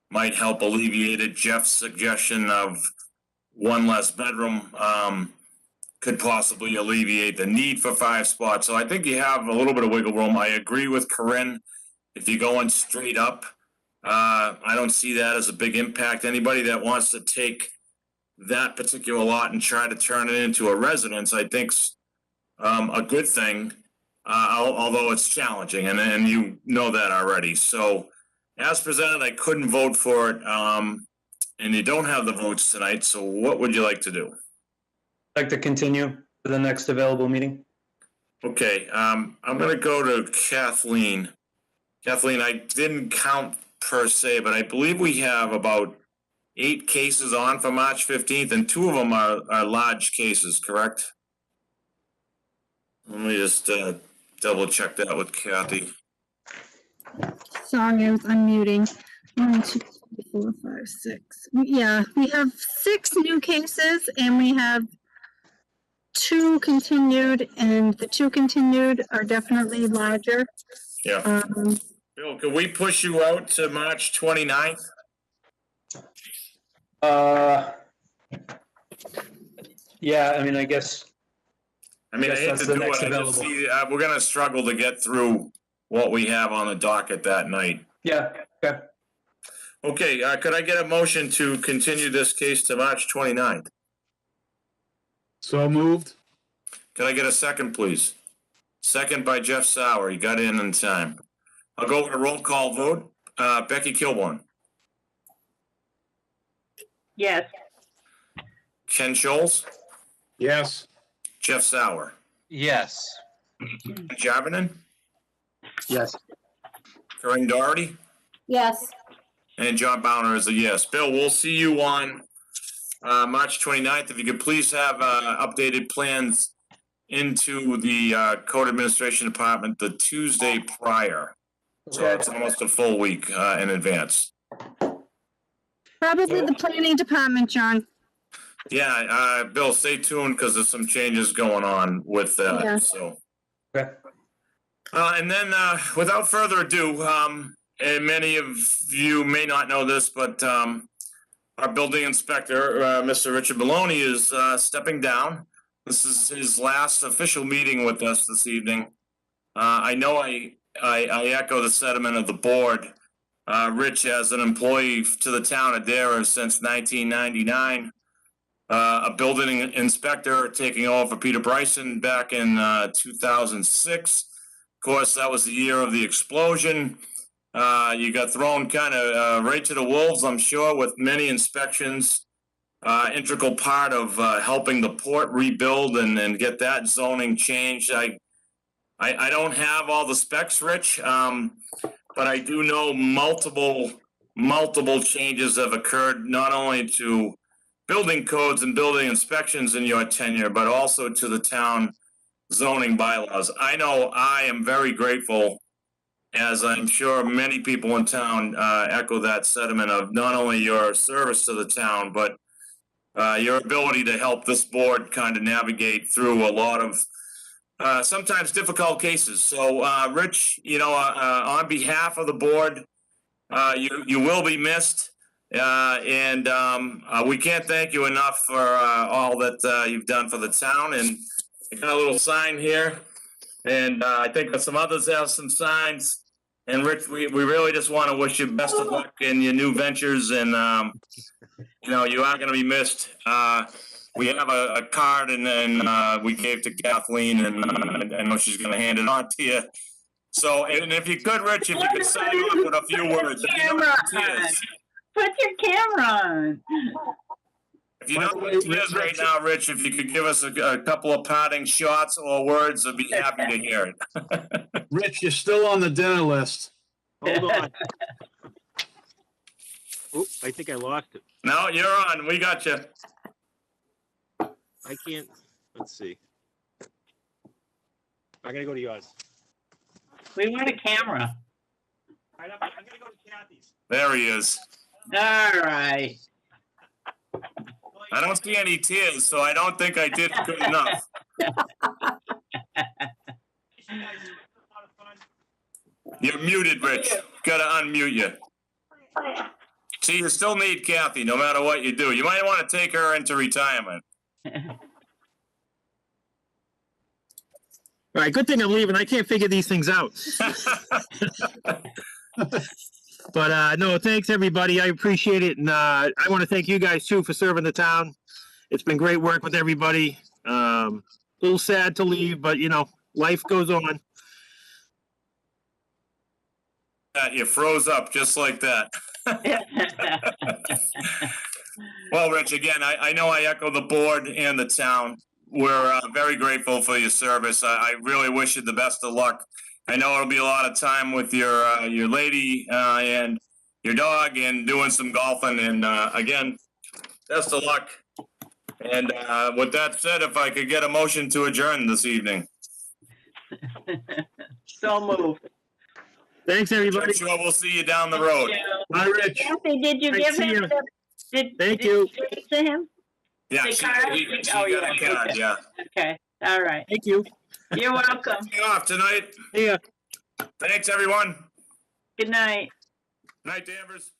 might help alleviate it. Jeff's suggestion of 1 less bedroom could possibly alleviate the need for 5 spots. So I think you have a little bit of wiggle room. I agree with Corinne. If you're going straight up, I don't see that as a big impact. Anybody that wants to take that particular lot and try to turn it into a residence, I think's a good thing, although it's challenging, and you know that already. So as presented, I couldn't vote for it, and you don't have the votes tonight, so what would you like to do? I'd like to continue to the next available meeting. Okay, I'm going to go to Kathleen. Kathleen, I didn't count per se, but I believe we have about 8 cases on for March 15th, and 2 of them are large cases, correct? Let me just double check that with Kathy. Sorry, I was unmuting. 1, 2, 3, 4, 5, 6. Yeah, we have 6 new cases and we have 2 continued, and the 2 continued are definitely larger. Yeah. Bill, could we push you out to March 29th? Yeah, I mean, I guess, I mean, I Yes, hate that's to the do next it. I just available. see, we're gonna struggle to get through what we have on the docket that night. yeah, okay. Okay, could I get a motion to continue this case to March 29th? So moved. Can I get a second, please? Second by Jeff Sauer. He got in time. I'll go with a roll call vote. Becky Kilborn, Yes, Ken Scholes, Yes. Jeff Sauer, Yes. Jarvinen, Yes. Corinne Doherty, Yes, and John Bowner is a yes. Bill, we'll see you on March 29th. If you could please have updated plans into the Code Administration Department the Tuesday prior. So Okay. it's almost a full week in advance. Probably the planning department, John. Yeah, Bill, stay tuned because there's some changes going on with that, Yeah. so. Okay. And then, without further ado, and many of you may not know this, but our building inspector, Mr. Richard Maloney, is stepping down. This is his last official meeting with us this evening. I know I echo the sentiment of the board. Rich, as an employee to the town of Danvers since 1999, a building inspector taking over for Peter Bryson back in 2006. Of course, that was the year of the explosion. You got thrown kind of right to the wolves, I'm sure, with many inspections. Integral part of helping the port rebuild and get that zoning changed. I don't have all the specs, Rich, but I do know multiple changes have occurred, not only to building codes and building inspections in your tenure, but also to the town zoning bylaws. I know I am very grateful, as I'm sure many people in town echo that sentiment of not only your service to the town, but your ability to help this board kind of navigate through a lot of sometimes difficult cases. So, Rich, on behalf of the board, you will be missed. And we can't thank you enough for all that you've done for the town. And I got a little sign here, and I think that some others have some signs. And Rich, we really just want to wish you best of luck in your new ventures, and you are going to be missed. We have a card, and then we gave to Kathleen, and I know she's going to hand it on to you. So, and if you could, Rich, if you could sign off with a few words. If you know what it is. put your camera on. If you know what it is right now, Rich, if you could give us a couple of parting shots or words, I'd be happy to hear it. Rich, you're still on the dinner list. Hold on. Oh, I think I lost it. No, you're on. We got you. I can't, let's see. I'm gonna go to yours. We want a camera. All right, I'm gonna go to Kathy's. There he is. All right. I don't see any tears, so I don't think I did good enough. You're muted, Rich. Gotta unmute you. See, you still need Kathy, no matter what you do. You might want to take her into retirement. All right, good thing I'm leaving. I can't figure these things out. But no, thanks everybody. I appreciate it, and I want to thank you guys too for serving the town. It's been great work with everybody. A little sad to leave, but life goes on. You froze up just like that. Well, Rich, again, I know I echo the board and the town. We're very grateful for your service. I really wish you the best of luck. I know it'll be a lot of time with your lady and your dog and doing some golfing. And again, best of luck. And with that said, if I could get a motion to adjourn this evening. So moved. Thanks, I'm everybody. sure we'll see you down the road. Bye, Rich. Kathy, did you Great give to see him you. the, Thank did you. give it to him? Yeah, The she card? she Oh, got a yeah, card, okay. yeah. Okay, all right. Thank you. You're welcome. Take off tonight. See ya. Thanks, everyone. Good night. Night, Danvers.